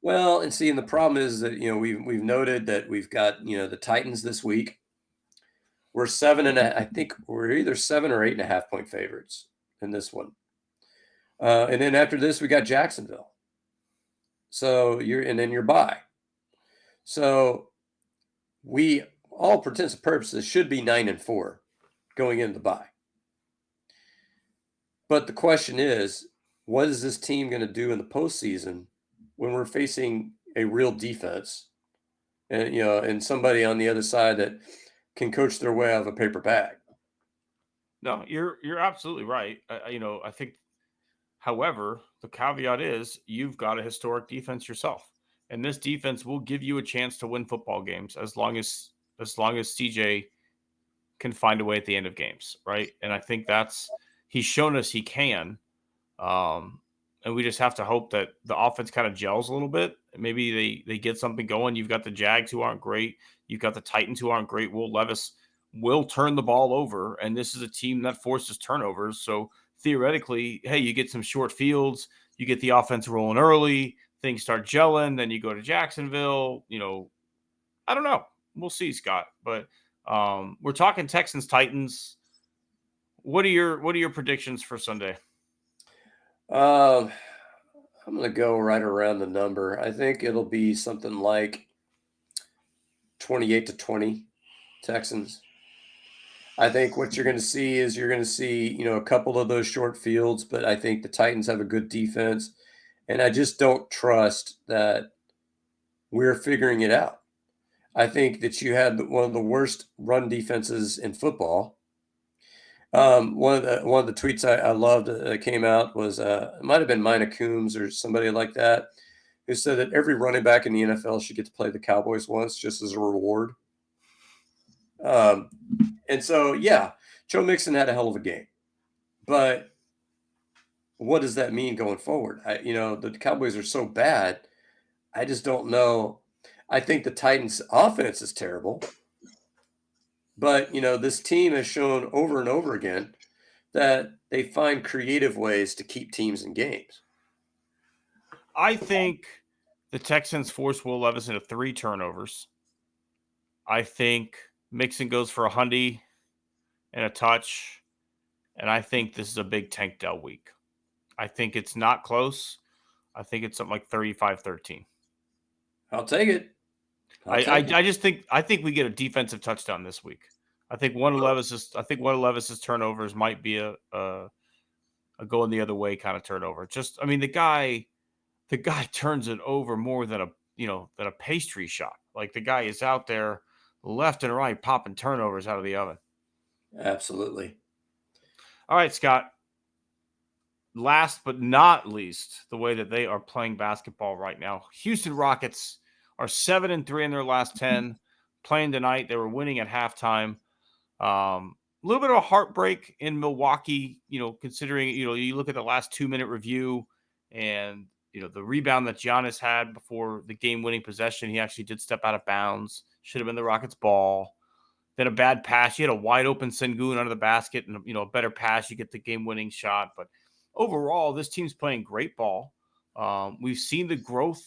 Well, and the problem is that we've noted that we've got the Titans this week. We're I think we're either 7 or 8.5 point favorites in this one. And then after this, we got Jacksonville. So then you're bye. So we, all intents and purposes, should be 9-4 going into the bye. But the question is, what is this team going to do in the postseason when we're facing a real defense and somebody on the other side that can coach their way out of a paper bag? No, you're absolutely right. I think, however, the caveat is you've got a historic defense yourself, and this defense will give you a chance to win football games as long as CJ can find a way at the end of games, right? And I think he's shown us he can. And we just have to hope that the offense kind of gels a little bit. Maybe they get something going. You've got the Jags who aren't great. You've got the Titans who aren't great. Will Levis will turn the ball over, and this is a team that forces turnovers. So theoretically, hey, you get some short fields, you get the offense rolling early, things start gelling, then you go to Jacksonville. I don't know. We'll see, Scott. But we're talking Texans Titans. What are your predictions for Sunday? I'm going to go right around the number. I think it'll be something like 28-20 Texans. I think what you're going to see is a couple of those short fields, but I think the Titans have a good defense, and I just don't trust that we're figuring it out. I think that you had one of the worst run defenses in football. One of the tweets I loved that came out was it might have been Mina Coombs or somebody like that, who said that every running back in the NFL should get to play the Cowboys once just as a reward. And so, yeah, Joe Mixon had a hell of a game, but what does that mean going forward? The Cowboys are so bad. I just don't know. I think the Titans' offense is terrible, but this team has shown over and over again that they find creative ways to keep teams in games. I think the Texans force Will Levis into 3 turnovers. I think Mixon goes for a hundy and a touch, and I think this is a big Tank Dell week. I think it's not close. I think it's something like 35-13. I'll take it. I just think we get a defensive touchdown this week. I think one of Levis's turnovers might be a going the other way kind of turnover. Just, I mean, the guy turns it over more than a pastry shop. Like, the guy is out there left and right popping turnovers out of the oven. Absolutely. All right, Scott. Last but not least, the way that they are playing basketball right now, Houston Rockets are 7-3 in their last 10. Playing tonight, they were winning at halftime. A little bit of a heartbreak in Milwaukee, considering, you look at the last 2-minute review and, the rebound that Giannis had before the game-winning possession. He actually did step out of bounds. Should have been the Rockets' ball. Then a bad pass. You had a wide-open Sengun under the basket and, a better pass. You get the game-winning shot. But overall, this team's playing great ball. We've seen the growth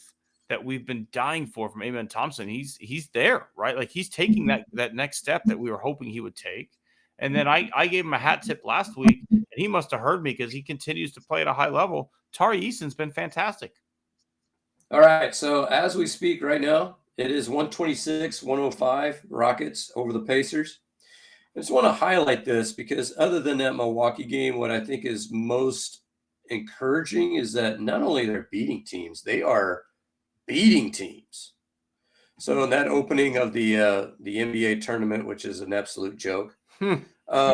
that we've been dying for from Amen Thompson. He's there, right? Like, he's taking that next step that we were hoping he would take. And then I gave him a hat tip last week, and he must have heard me because he continues to play at a high level. Tari Eason's been fantastic. All right. So as we speak right now, it is 126-105 Rockets over the Pacers. I just want to highlight this because other than that Milwaukee game, what I think is most encouraging is that not only they're beating teams, they are beating teams. So in that opening of the NBA tournament, which is an absolute joke, uh,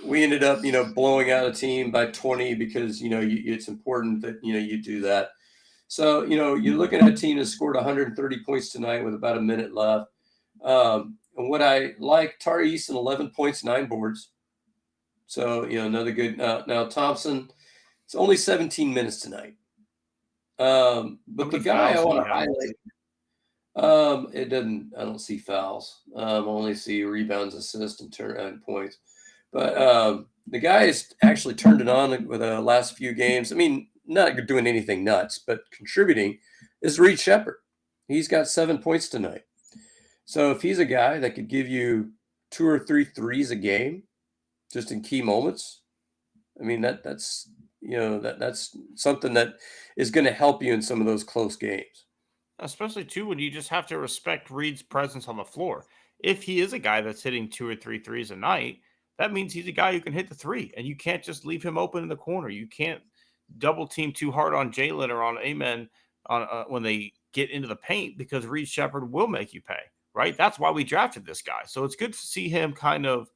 we ended up blowing out a team by 20 because it's important that you do that. So you're looking at a team that scored 130 points tonight with about a minute left. And what I like, Tari Eason, 11 points, 9 boards. So another good. Now Thompson, it's only 17 minutes tonight. But the guy I want to highlight. It doesn't. I don't see fouls. I only see rebounds, assists, and turn points. But the guy has actually turned it on with the last few games. I mean, not doing anything nuts, but contributing is Reed Shepherd. He's got 7 points tonight. So if he's a guy that could give you 2 or 3 threes a game, just in key moments, I mean that's something that is going to help you in some of those close games. Especially too when you just have to respect Reed's presence on the floor. If he is a guy that's hitting 2 or 3 threes a night, that means he's a guy who can hit the three, and you can't just leave him open in the corner. You can't double team too hard on Jalen or on Amen on when they get into the paint because Reed Shepherd will make you pay. Right? That's why we drafted this guy. So it's good to see him kind of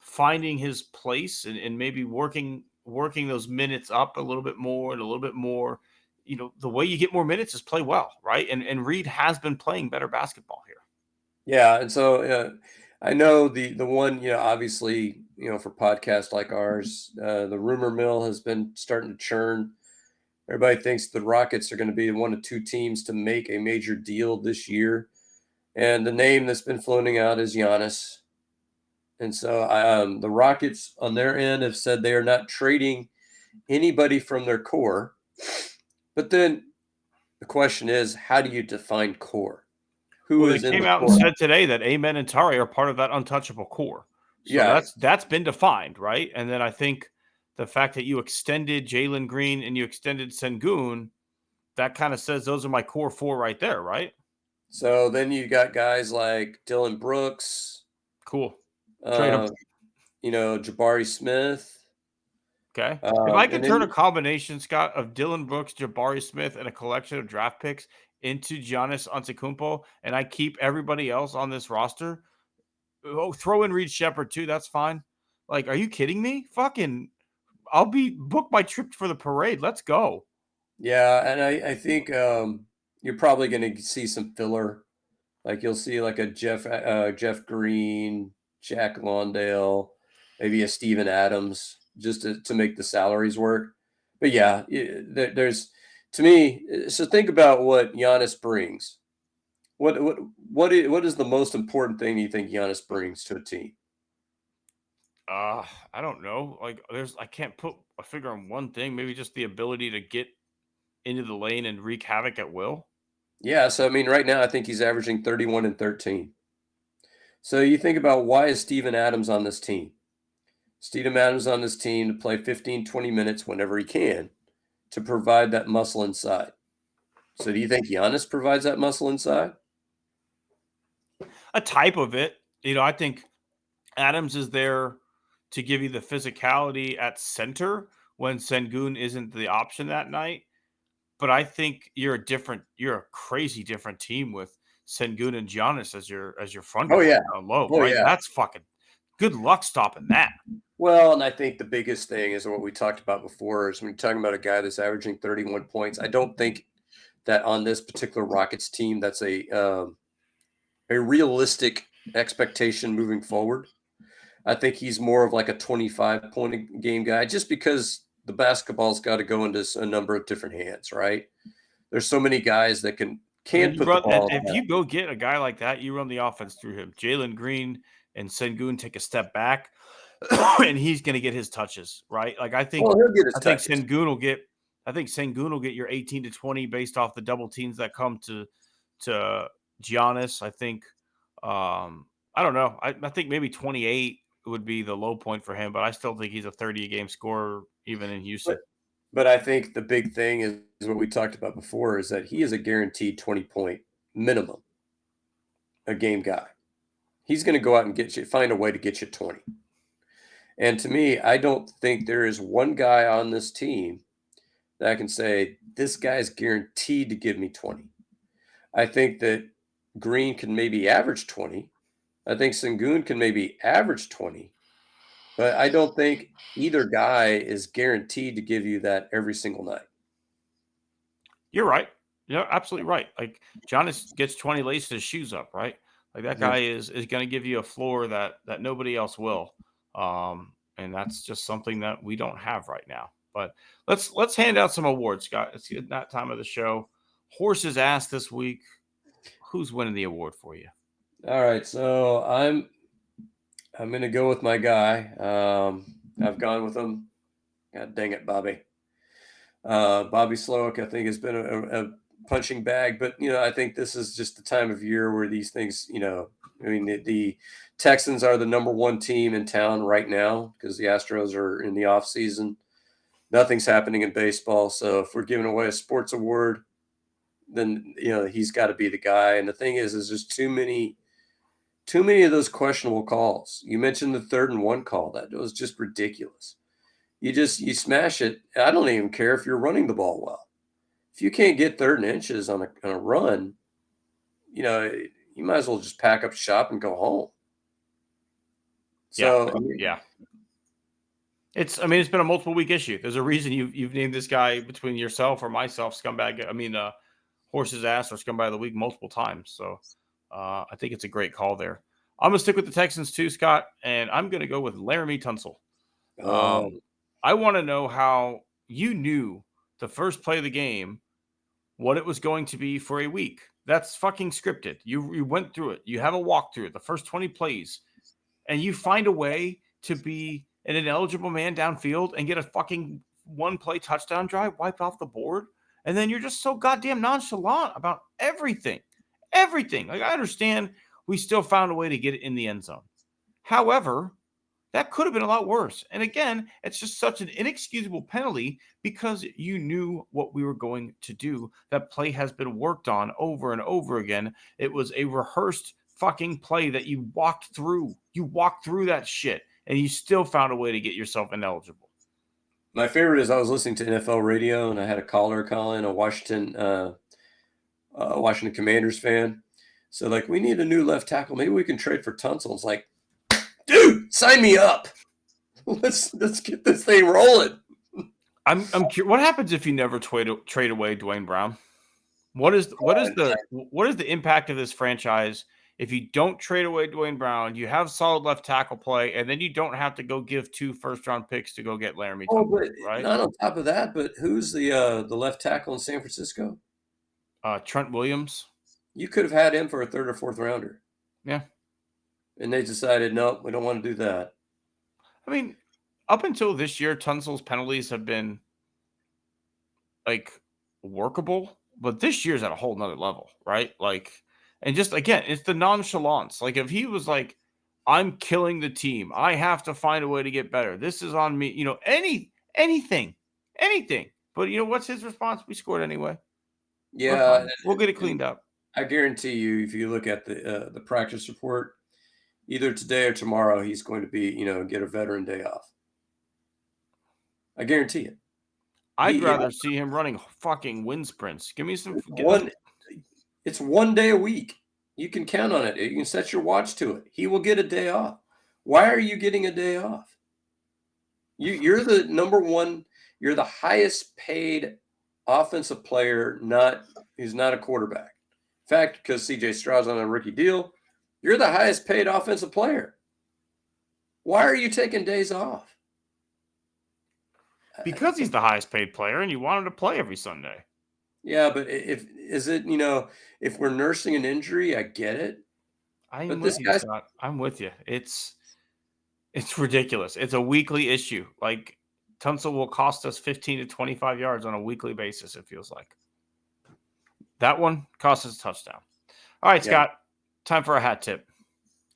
finding his place and maybe working those minutes up a little bit more and a little bit more. The way you get more minutes is play well, right? And Reed has been playing better basketball here. Yeah, and so I know the one, obviously, for podcasts like ours, the rumor mill has been starting to churn. Everybody thinks the Rockets are going to be one of 2 teams to make a major deal this year. And the name that's been floating out is Giannis. And so the Rockets on their end have said they are not trading anybody from their core. But then the question is, how do you define core? They came out and said today that Amen and Tari are part of that untouchable core. So that's been defined, right? And then I think the fact that you extended Jalen Green and you extended Sengun, that kind of says those are my core 4 right there, right? So then you got guys like Dylan Brooks. Cool. Trade him. Jabari Smith. Okay. If I could turn a combination, Scott, of Dylan Brooks, Jabari Smith, and a collection of draft picks into Giannis Antetokounmpo, and I keep everybody else on this roster, throw in Reed Shepherd too. That's fine. Like, are you kidding me? Fucking, I'll book my trip for the parade. Let's go. Yeah, and I think you're probably going to see some filler. Like you'll see like a Jeff Green, Jack Lawndale, maybe a Steven Adams, just to make the salaries work. But yeah, there's to me. So think about what Giannis brings. What is the most important thing you think Giannis brings to a team? I don't know. Like, I can't put a figure on one thing. Maybe just the ability to get into the lane and wreak havoc at will. Yeah, so I mean, right now I think he's averaging 31 and 13. So you think about why is Steven Adams on this team? Steven Adams on this team to play 15, 20 minutes whenever he can to provide that muscle inside. So do you think Giannis provides that muscle inside? A type of it. I think Adams is there to give you the physicality at center when Sengun isn't the option that night. But I think you're a crazy different team with Sengun and Giannis as your front Oh yeah, low, right? Yeah. That's fucking good luck stopping that. Well, and I think the biggest thing is what we talked about before is when you're talking about a guy that's averaging 31 points. I don't think that on this particular Rockets team that's a realistic expectation moving forward. I think he's more of like a 25-point game guy just because the basketball's got to go into a number of different hands, right? There's so many guys that can put the ball. If you go get a guy like that, you run the offense through him. Jalen Green and Sengun take a step back, and he's going to get his touches, right? Like I think Sengun will get. I think Sengun will get your 18 to 20 based off the double teams that come to Giannis. I think. I don't know. I think maybe 28 would be the low point for him, but I still think he's a 30 a game scorer even in Houston. But I think the big thing is what we talked about before is that he is a guaranteed 20-point minimum a game guy. he's going to go out and find a way to get you 20. And to me, I don't think there is one guy on this team that I can say, this guy's guaranteed to give me 20. I think that Green can maybe average 20. I think Sengun can maybe average 20. But I don't think either guy is guaranteed to give you that every single night. You're right. You're absolutely right. Like Giannis gets 20, laces his shoes up, right? Like that guy is going to give you a floor that nobody else will. And that's just something that we don't have right now. But let's hand out some awards, Scott. It's that time of the show. Horse's ass this week. Who's winning the award for you? All right, so I'm going to go with my guy. I've gone with him. God dang it, Bobby. Bobby Slowick, I think, has been a punching bag, but I think this is just the time of year where these things, I mean, the Texans are the number one team in town right now because the Astros are in the offseason. Nothing's happening in baseball, so if we're giving away a sports award, then he's got to be the guy. And the thing is there's too many of those questionable calls. You mentioned the 3rd and 1 call. That was just ridiculous. You smash it. I don't even care if you're running the ball well. If you can't get 3rd and inches on a run, you might as well just pack up shop and go home. So yeah. It's been a multiple week issue. There's a reason you've named this guy between yourself or myself, Scumbag. Horse's ass or Scumbag of the Week multiple times. So I think it's a great call there. I'm going to stick with the Texans too, Scott, and I'm going to go with Laramie Tunsil. I want to know how you knew the first play of the game, what it was going to be for a week. That's fucking scripted. You went through it. You have a walkthrough, the first 20 plays, and you find a way to be an ineligible man downfield and get a fucking 1-play touchdown drive wiped off the board. And then you're just so goddamn nonchalant about everything. Everything. Like, I understand we still found a way to get it in the end zone. However, that could have been a lot worse. And again, it's just such an inexcusable penalty because you knew what we were going to do. That play has been worked on over and over again. It was a rehearsed fucking play that you walked through. You walked through that shit, and you still found a way to get yourself ineligible. My favorite is I was listening to NFL radio, and I had a caller call in, a Washington Commanders fan. So, like, we need a new left tackle. Maybe we can trade for Tunsil. It's like, dude, sign me up. Let's get this thing rolling. I'm curious, what happens if you never trade away Dwayne Brown? What is the impact of this franchise if you don't trade away Dwayne Brown? You have solid left tackle play, and then you don't have to go give 2 first-round picks to go get Laramie Tunsil, but right? Not on top of that, but who's the left tackle in San Francisco? Trent Williams. You could have had him for a 3rd or 4th rounder. Yeah. And they decided, nope, we don't want to do that. I mean, up until this year, Tunsil's penalties have been, like, workable. But this year's at a whole nother level, right? Like, and just, again, it's the nonchalance. Like, if he was like, I'm killing the team, I have to find a way to get better, this is on me, anything. But what's his response? We scored anyway. Yeah. We'll get it cleaned up. I guarantee you, if you look at the practice report, either today or tomorrow, he's going to be, get a veteran day off. I guarantee it. I'd rather see him running fucking wind sprints. Give me some. It's 1 day a week. You can count on it. You can set your watch to it. He will get a day off. Why are you getting a day off? You're the number one. You're the highest paid offensive player, who's not a quarterback. In fact, because CJ Stroud's on a rookie deal, you're the highest paid offensive player. Why are you taking days off? Because he's the highest paid player and you want him to play every Sunday. Yeah, but if we're nursing an injury, I get it. I'm with you. It's ridiculous. It's a weekly issue. Like, Tunsil will cost us 15 to 25 yards on a weekly basis, it feels like. That one cost us a touchdown. All right, Scott, time for a hat tip.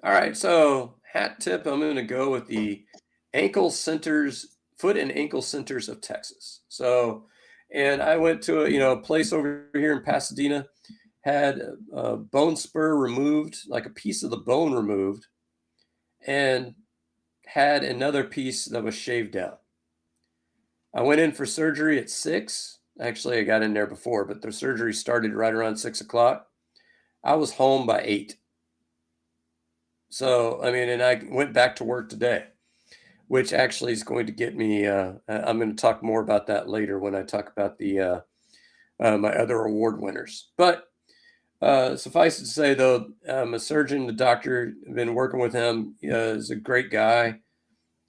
All right, so hat tip, I'm going to go with the foot and ankle centers of Texas. So, and I went to a place over here in Pasadena, had a bone spur removed, like a piece of the bone removed, and had another piece that was shaved down. I went in for surgery at 6. Actually, I got in there before, but the surgery started right around 6 o'clock. I was home by 8. So, I mean, and I went back to work today, which actually is going to get me. I'm going to talk more about that later when I talk about the my other award winners. But suffice it to say, though, I'm a surgeon, the doctor. I've been working with him. He's a great guy,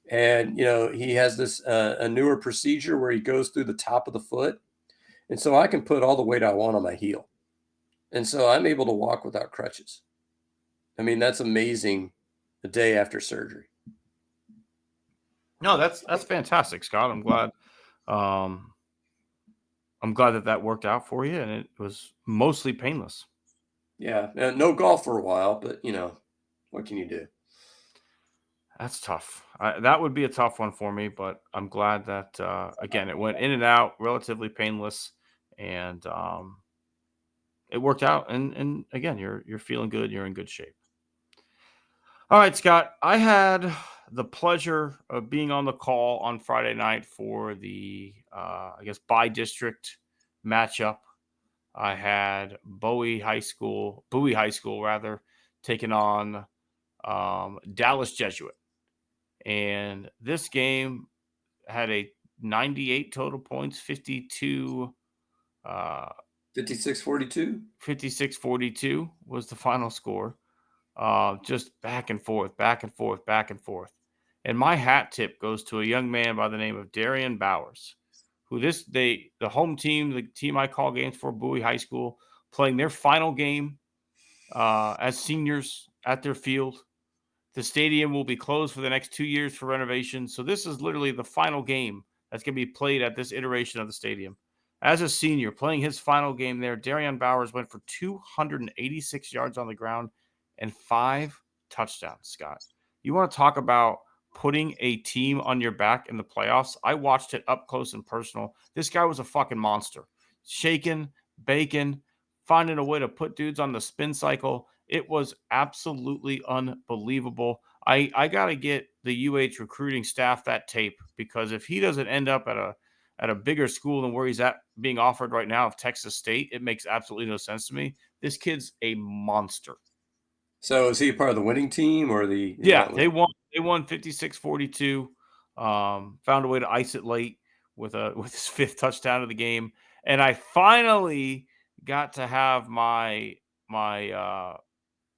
and he has this a newer procedure where he goes through the top of the foot, and so I can put all the weight I want on my heel, and so I'm able to walk without crutches. I mean, that's amazing. The day after surgery. No, that's fantastic, Scott. I'm glad. I'm glad that worked out for you, and it was mostly painless. Yeah, no golf for a while, but what can you do? That's tough. That would be a tough one for me, but I'm glad that again it went in and out, relatively painless, and it worked out. And again, you're feeling good. You're in good shape. All right, Scott. I had the pleasure of being on the call on Friday night for the I guess by district matchup. I had Bowie High School rather, taking on Dallas Jesuit. And this game had a 98 total points, 52 56-42. 56-42 was the final score. Just back and forth, back and forth, back and forth. And my hat tip goes to a young man by the name of Darian Bowers, who the home team, the team I call games for, Bowie High School, playing their final game as seniors at their field. The stadium will be closed for the next 2 years for renovation. So this is literally the final game that's going to be played at this iteration of the stadium. As a senior, playing his final game there, Darian Bowers went for 286 yards on the ground and 5 touchdowns, Scott. You want to talk about putting a team on your back in the playoffs? I watched it up close and personal. This guy was a fucking monster. Shaking, baking, finding a way to put dudes on the spin cycle. It was absolutely unbelievable. I got to get the UH recruiting staff that tape, because if he doesn't end up at a bigger school than where he's at being offered right now of Texas State, it makes absolutely no sense to me. This kid's a monster. So is he part of the winning team or the? Yeah, they won. They won 56-42. Found a way to ice it late with his 5th touchdown of the game, and I finally got to have my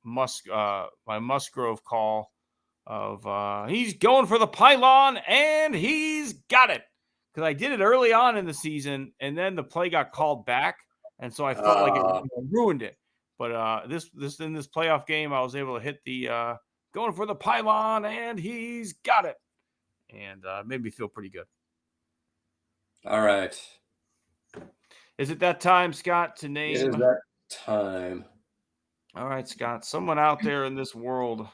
Musgrove call of he's going for the pylon and he's got it, because I did it early on in the season and then the play got called back, and so I felt like it ruined it. But this in this playoff game, I was able to hit the going for the pylon and he's got it, and made me feel pretty good. All right. Is it that time, Scott, to name? It is that time. All right, Scott. Someone out there in this world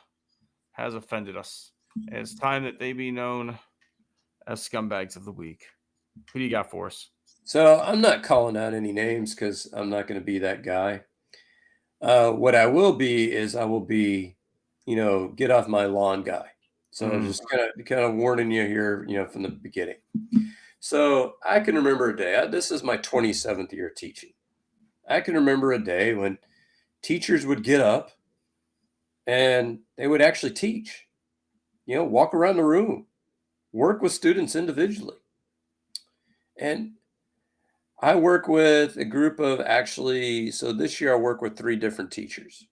has offended us. And it's time that they be known as scumbags of the week. Who do you got for us? So I'm not calling out any names because I'm not going to be that guy. What I will be is I will be, get off my lawn guy. So just kind of warning you here, from the beginning. So I can remember a day. This is my 27th year teaching. I can remember a day when teachers would get up and they would actually teach, walk around the room, work with students individually. And I work with a group of so this year I work with 3 different teachers.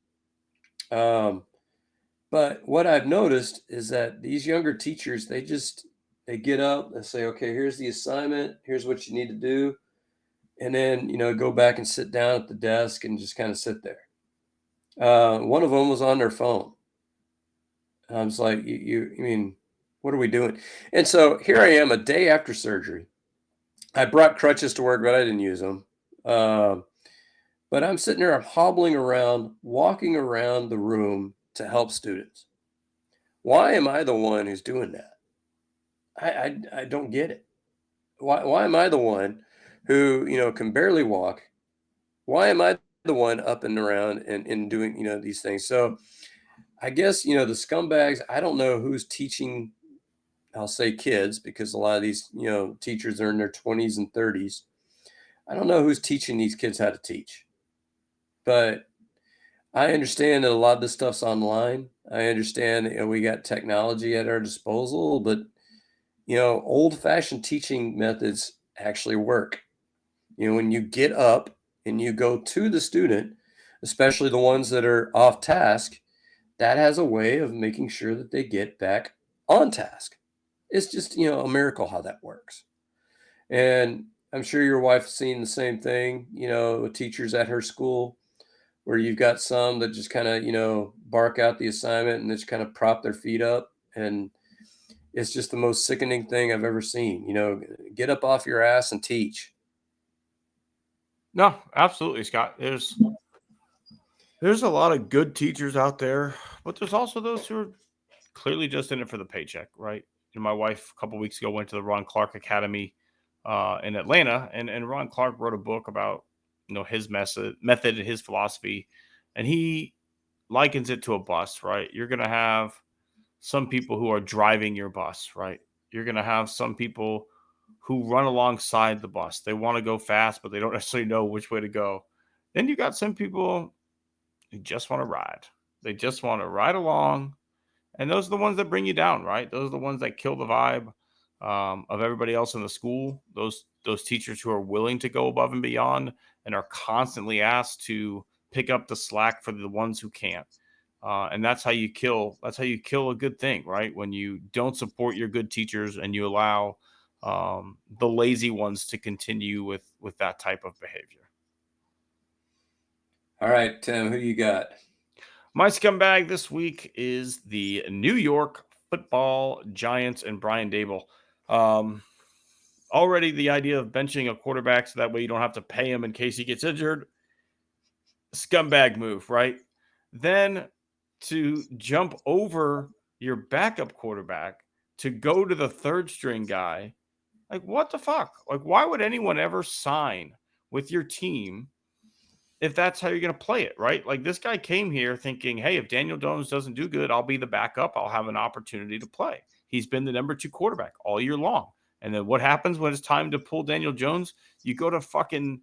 But what I've noticed is that these younger teachers, they get up and say, okay, here's the assignment. Here's what you need to do. And then, go back and sit down at the desk and just kind of sit there. One of them was on their phone. I was like, I mean, what are we doing? And so here I am a day after surgery. I brought crutches to work, but I didn't use them. But I'm sitting there, I'm hobbling around, walking around the room to help students. Why am I the one who's doing that? I don't get it. Why am I the one who, can barely walk? Why am I the one up and around and doing, these things. So I guess, the scumbags, I don't know who's teaching, I'll say kids, because a lot of these, teachers are in their 20s and 30s. I don't know who's teaching these kids how to teach, but I understand that a lot of this stuff's online. I understand that, we got technology at our disposal, but, old-fashioned teaching methods actually work. When you get up and you go to the student, especially the ones that are off task, that has a way of making sure that they get back on task. It's just, a miracle how that works. And I'm sure your wife's seen the same thing, with teachers at her school, where you've got some that just kind of, bark out the assignment and just kind of prop their feet up. And it's just the most sickening thing I've ever seen. Get up off your ass and teach. No, absolutely, Scott. There's a lot of good teachers out there, but there's also those who are clearly just in it for the paycheck, right? And my wife a couple weeks ago went to the Ron Clark Academy in Atlanta, and Ron Clark wrote a book about his method and his philosophy, and he likens it to a bus, right? You're gonna have some people who are driving your bus, right? You're gonna have some people who run alongside the bus. They want to go fast, but they don't necessarily know which way to go. Then you got some people who just want to ride. They just want to ride along. And those are the ones that bring you down, right? Those are the ones that kill the vibe of everybody else in the school. Those teachers who are willing to go above and beyond and are constantly asked to pick up the slack for the ones who can't. And that's how you kill. That's how you kill a good thing, right? When you don't support your good teachers and you allow the lazy ones to continue with that type of behavior. All right, Tim, who you got? My scumbag this week is the New York Football Giants and Brian Daboll. Already the idea of benching a quarterback so that way you don't have to pay him in case he gets injured. Scumbag move, right? Then to jump over your backup quarterback to go to the third string guy. Like, what the fuck? Like, why would anyone ever sign with your team if that's how you're going to play it, right? Like, this guy came here thinking, hey, if Daniel Jones doesn't do good, I'll be the backup. I'll have an opportunity to play. He's been the number 2 quarterback all year long. And then what happens when it's time to pull Daniel Jones? You go to fucking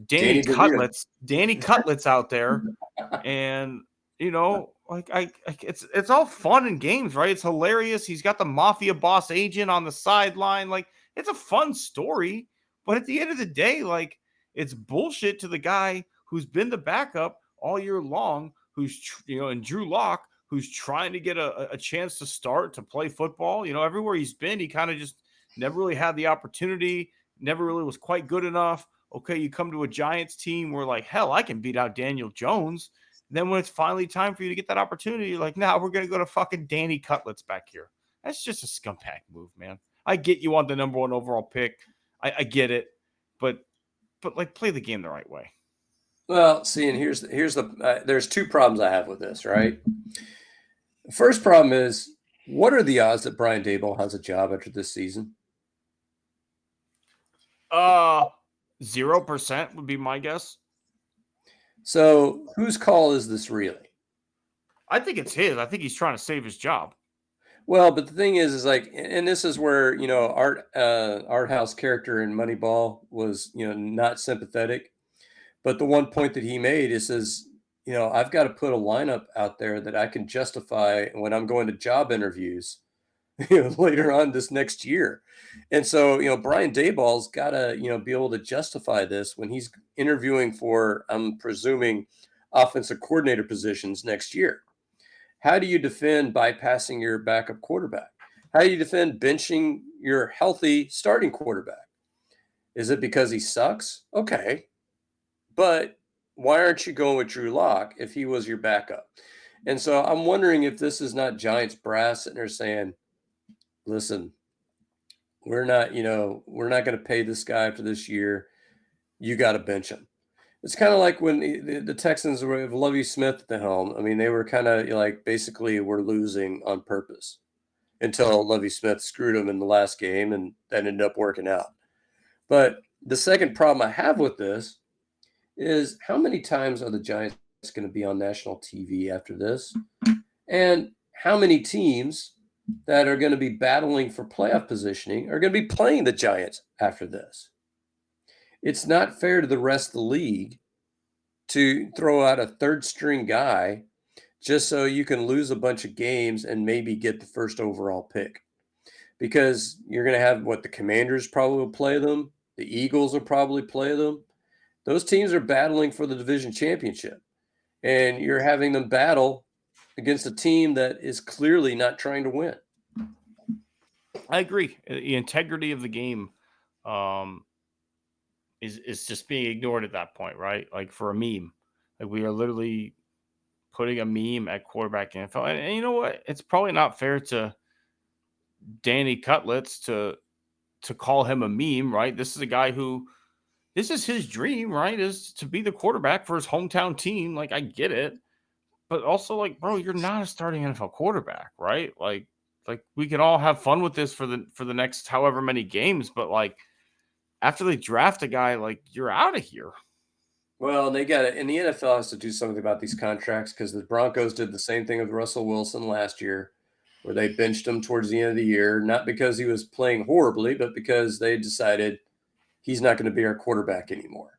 Danny Cutlets out there. And, it's all fun and games, right? It's hilarious. He's got the mafia boss agent on the sideline. Like, it's a fun story. But at the end of the day, like, it's bullshit to the guy who's been the backup all year long, and Drew Lock, who's trying to get a chance to start to play football. Everywhere he's been, he kind of just never really had the opportunity, never really was quite good enough. Okay, you come to a Giants team where, like, hell, I can beat out Daniel Jones. And then when it's finally time for you to get that opportunity, you're like, nah, we're going to go to fucking Danny Cutlets back here. That's just a scumbag move, man. I get you want the number 1 overall pick. I get it. But like, play the game the right way. Well, see, and here's the there's 2 problems I have with this, right? The first problem is, what are the odds that Brian Daboll has a job after this season? 0% would be my guess. So whose call is this really? I think it's his. I think he's trying to save his job. Well, but the thing is like, and this is where, Art House character in Moneyball was, not sympathetic. But the one point that he made is, I've got to put a lineup out there that I can justify when I'm going to job interviews, later on this next year. And so, Brian Daboll's got to, be able to justify this when he's interviewing for, I'm presuming, offensive coordinator positions next year. How do you defend bypassing your backup quarterback? How do you defend benching your healthy starting quarterback? Is it because he sucks? Okay. But why aren't you going with Drew Lock if he was your backup? And so I'm wondering if this is not Giants brass sitting there saying, listen, we're not going to pay this guy for this year. You got to bench him. It's kind of like when the Texans were with Lovie Smith at the helm. I mean, they were kind of like basically were losing on purpose until Lovie Smith screwed them in the last game, and that ended up working out. But the second problem I have with this is how many times are the Giants going to be on national TV after this? And how many teams that are going to be battling for playoff positioning are going to be playing the Giants after this? It's not fair to the rest of the league to throw out a third string guy just so you can lose a bunch of games and maybe get the first overall pick. Because you're going to have the Commanders probably will play them. The Eagles will probably play them. Those teams are battling for the division championship. And you're having them battle against a team that is clearly not trying to win. I agree. The integrity of the game is just being ignored at that point, right? Like for a meme. Like we are literally putting a meme at quarterback in NFL. And you know what? It's probably not fair to Danny Cutlets to call him a meme, right? This is a guy who this is his dream, right? Is to be the quarterback for his hometown team. Like I get it. But also like, bro, you're not a starting NFL quarterback, right? Like we can all have fun with this for the next however many games, but like after they draft a guy, like you're out of here. Well, they got it, and the NFL has to do something about these contracts because the Broncos did the same thing with Russell Wilson last year, where they benched him towards the end of the year, not because he was playing horribly, but because they decided he's not going to be our quarterback anymore.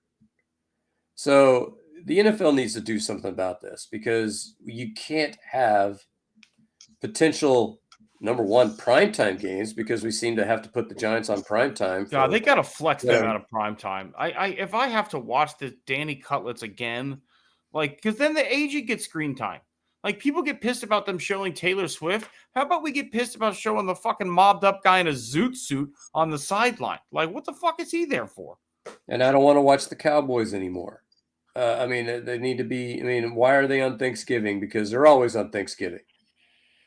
So the NFL needs to do something about this because you can't have potential number one primetime games because we seem to have to put the Giants on primetime. Yeah, they got to flex them out of primetime. If I have to watch this Danny Cutlets again, like because then the agent gets screen time. Like people get pissed about them showing Taylor Swift. How about we get pissed about showing the fucking mobbed up guy in a zoot suit on the sideline? Like what the fuck is he there for? And I don't want to watch the Cowboys anymore. I mean, they need to be. I mean, why are they on Thanksgiving? Because they're always on Thanksgiving.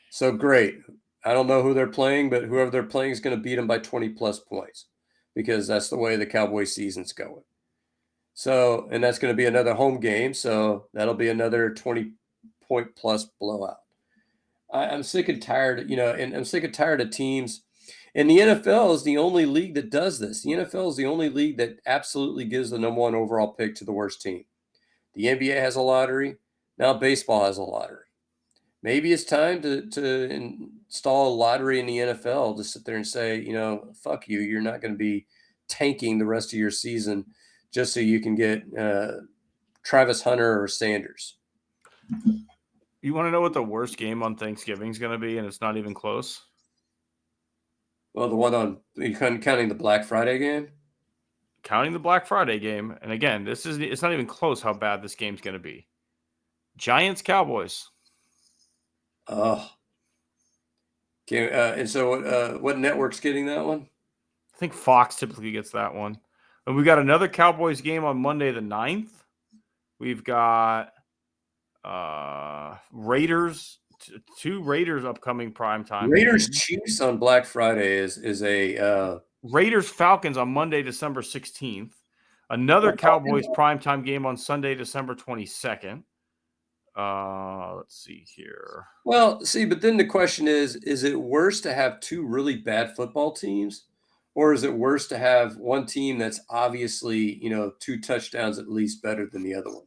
So great. I don't know who they're playing, but whoever they're playing is going to beat them by 20 plus points because that's the way the Cowboys season's going. So, and that's going to be another home game. So that'll be another 20-point plus blowout. I'm sick and tired, and I'm sick and tired of teams. And the NFL is the only league that does this. The NFL is the only league that absolutely gives the number one overall pick to the worst team. The NBA has a lottery. Now baseball has a lottery. Maybe it's time to install a lottery in the NFL to sit there and say, fuck you. You're not going to be tanking the rest of your season just so you can get Travis Hunter or Sanders. You want to know what the worst game on Thanksgiving is going to be, and it's not even close? Well, the one on counting the Black Friday game? Counting the Black Friday game. And again, it's not even close how bad this game's going to be. Giants Cowboys. Oh. Okay, and so what network's getting that one? I think Fox typically gets that one. And we got another Cowboys game on Monday the 9th. We've got Raiders, two Raiders upcoming primetime. Raiders Chiefs on Black Friday is a Raiders Falcons on Monday, December 16th. Another Cowboys primetime game on Sunday, December 22nd. Let's see here. Well, but then the question is it worse to have two really bad football teams, or is it worse to have one team that's obviously, two touchdowns at least better than the other one?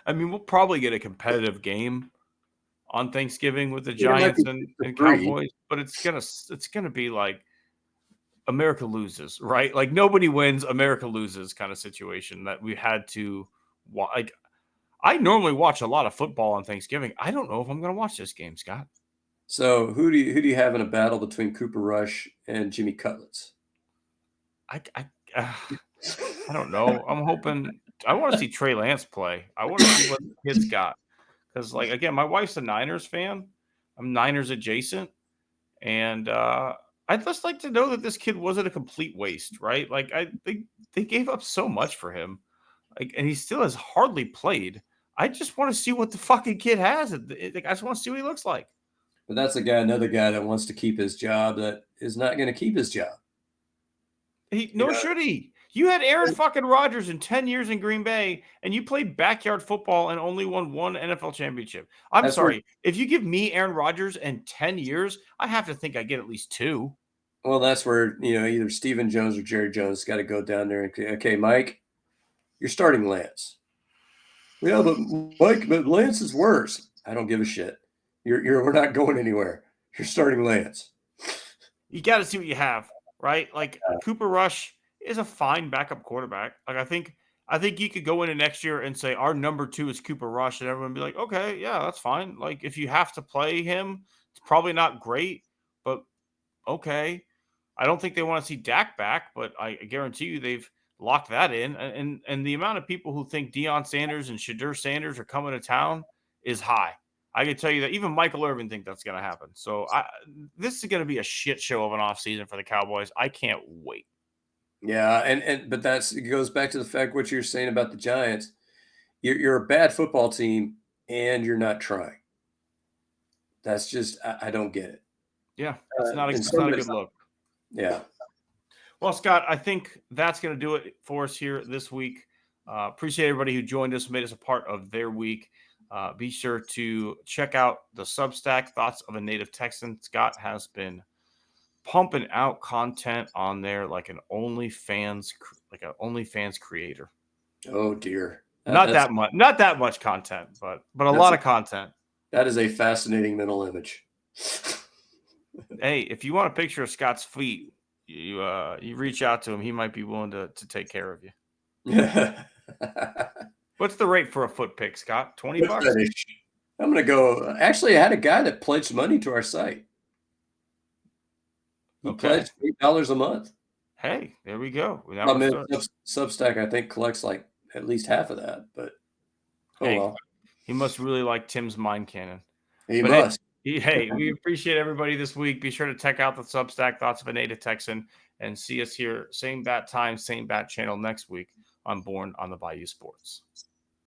I mean, we'll probably get a competitive game on Thanksgiving with the Giants and Cowboys, but it's gonna be like America loses, right? Like nobody wins, America loses kind of situation that we had to like. I normally watch a lot of football on Thanksgiving. I don't know if I'm going to watch this game, Scott. So who do you have in a battle between Cooper Rush and Jimmy Cutlets? I don't know. I'm hoping I want to see Trey Lance play. I want to see what the kid's got because, like, again, my wife's a Niners fan. I'm Niners adjacent, and I'd just like to know that this kid wasn't a complete waste, right? Like, they gave up so much for him, like, and he still has hardly played. I just want to see what the fucking kid has. I just want to see what he looks like. But that's another guy that wants to keep his job that is not going to keep his job. Should he? You had Aaron fucking Rodgers in 10 years in Green Bay, and you played backyard football and only won one NFL championship. I'm sorry. If you give me Aaron Rodgers in 10 years, I have to think I get at least two. Well, that's where, either Stephen Jones or Jerry Jones got to go down there and, okay, Mike, You're starting Lance. Yeah, but Mike, but Lance is worse. I don't give a shit. We're not going anywhere. You're starting Lance. You got to see what you have, right? Like Cooper Rush is a fine backup quarterback. Like I think you could go into next year and say our number 2 is Cooper Rush, and everyone would be like, okay, yeah, that's fine. Like if you have to play him, it's probably not great, but okay. I don't think they want to see Dak back, but I guarantee you they've locked that in. And the amount of people who think Deion Sanders and Shadur Sanders are coming to town is high. I can tell you that even Michael Irvin think that's going to happen. So this is going to be a shit show of an offseason for the Cowboys. I can't wait. Yeah, but it goes back to the fact what you're saying about the Giants. You're a bad football team and you're not trying. That's just I don't get it. Yeah, it's not a good look. Yeah. Well, Scott, I think that's going to do it for us here this week. Appreciate everybody who joined us, made us a part of their week. Be sure to check out the Substack, Thoughts of a Native Texan. Scott has been pumping out content on there like an OnlyFans creator. Oh dear. Not that much content, but a lot of content. That is a fascinating mental image. Hey, if you want a picture of Scott's feet, you reach out to him. He might be willing to take care of you. What's the rate for a foot pic, Scott? $20? I'm going to go. Actually, I had a guy that pledged money to our site. He pledged $8 a month. Hey, there we go. Substack, I think, collects like at least half of that. But well, he must really like Tim's mind cannon. He must. Hey, we appreciate everybody this week. Be sure to check out the Substack, Thoughts of a Native Texan, and see us here, same bat time, same bat channel next week on Born on the Bayou Sports.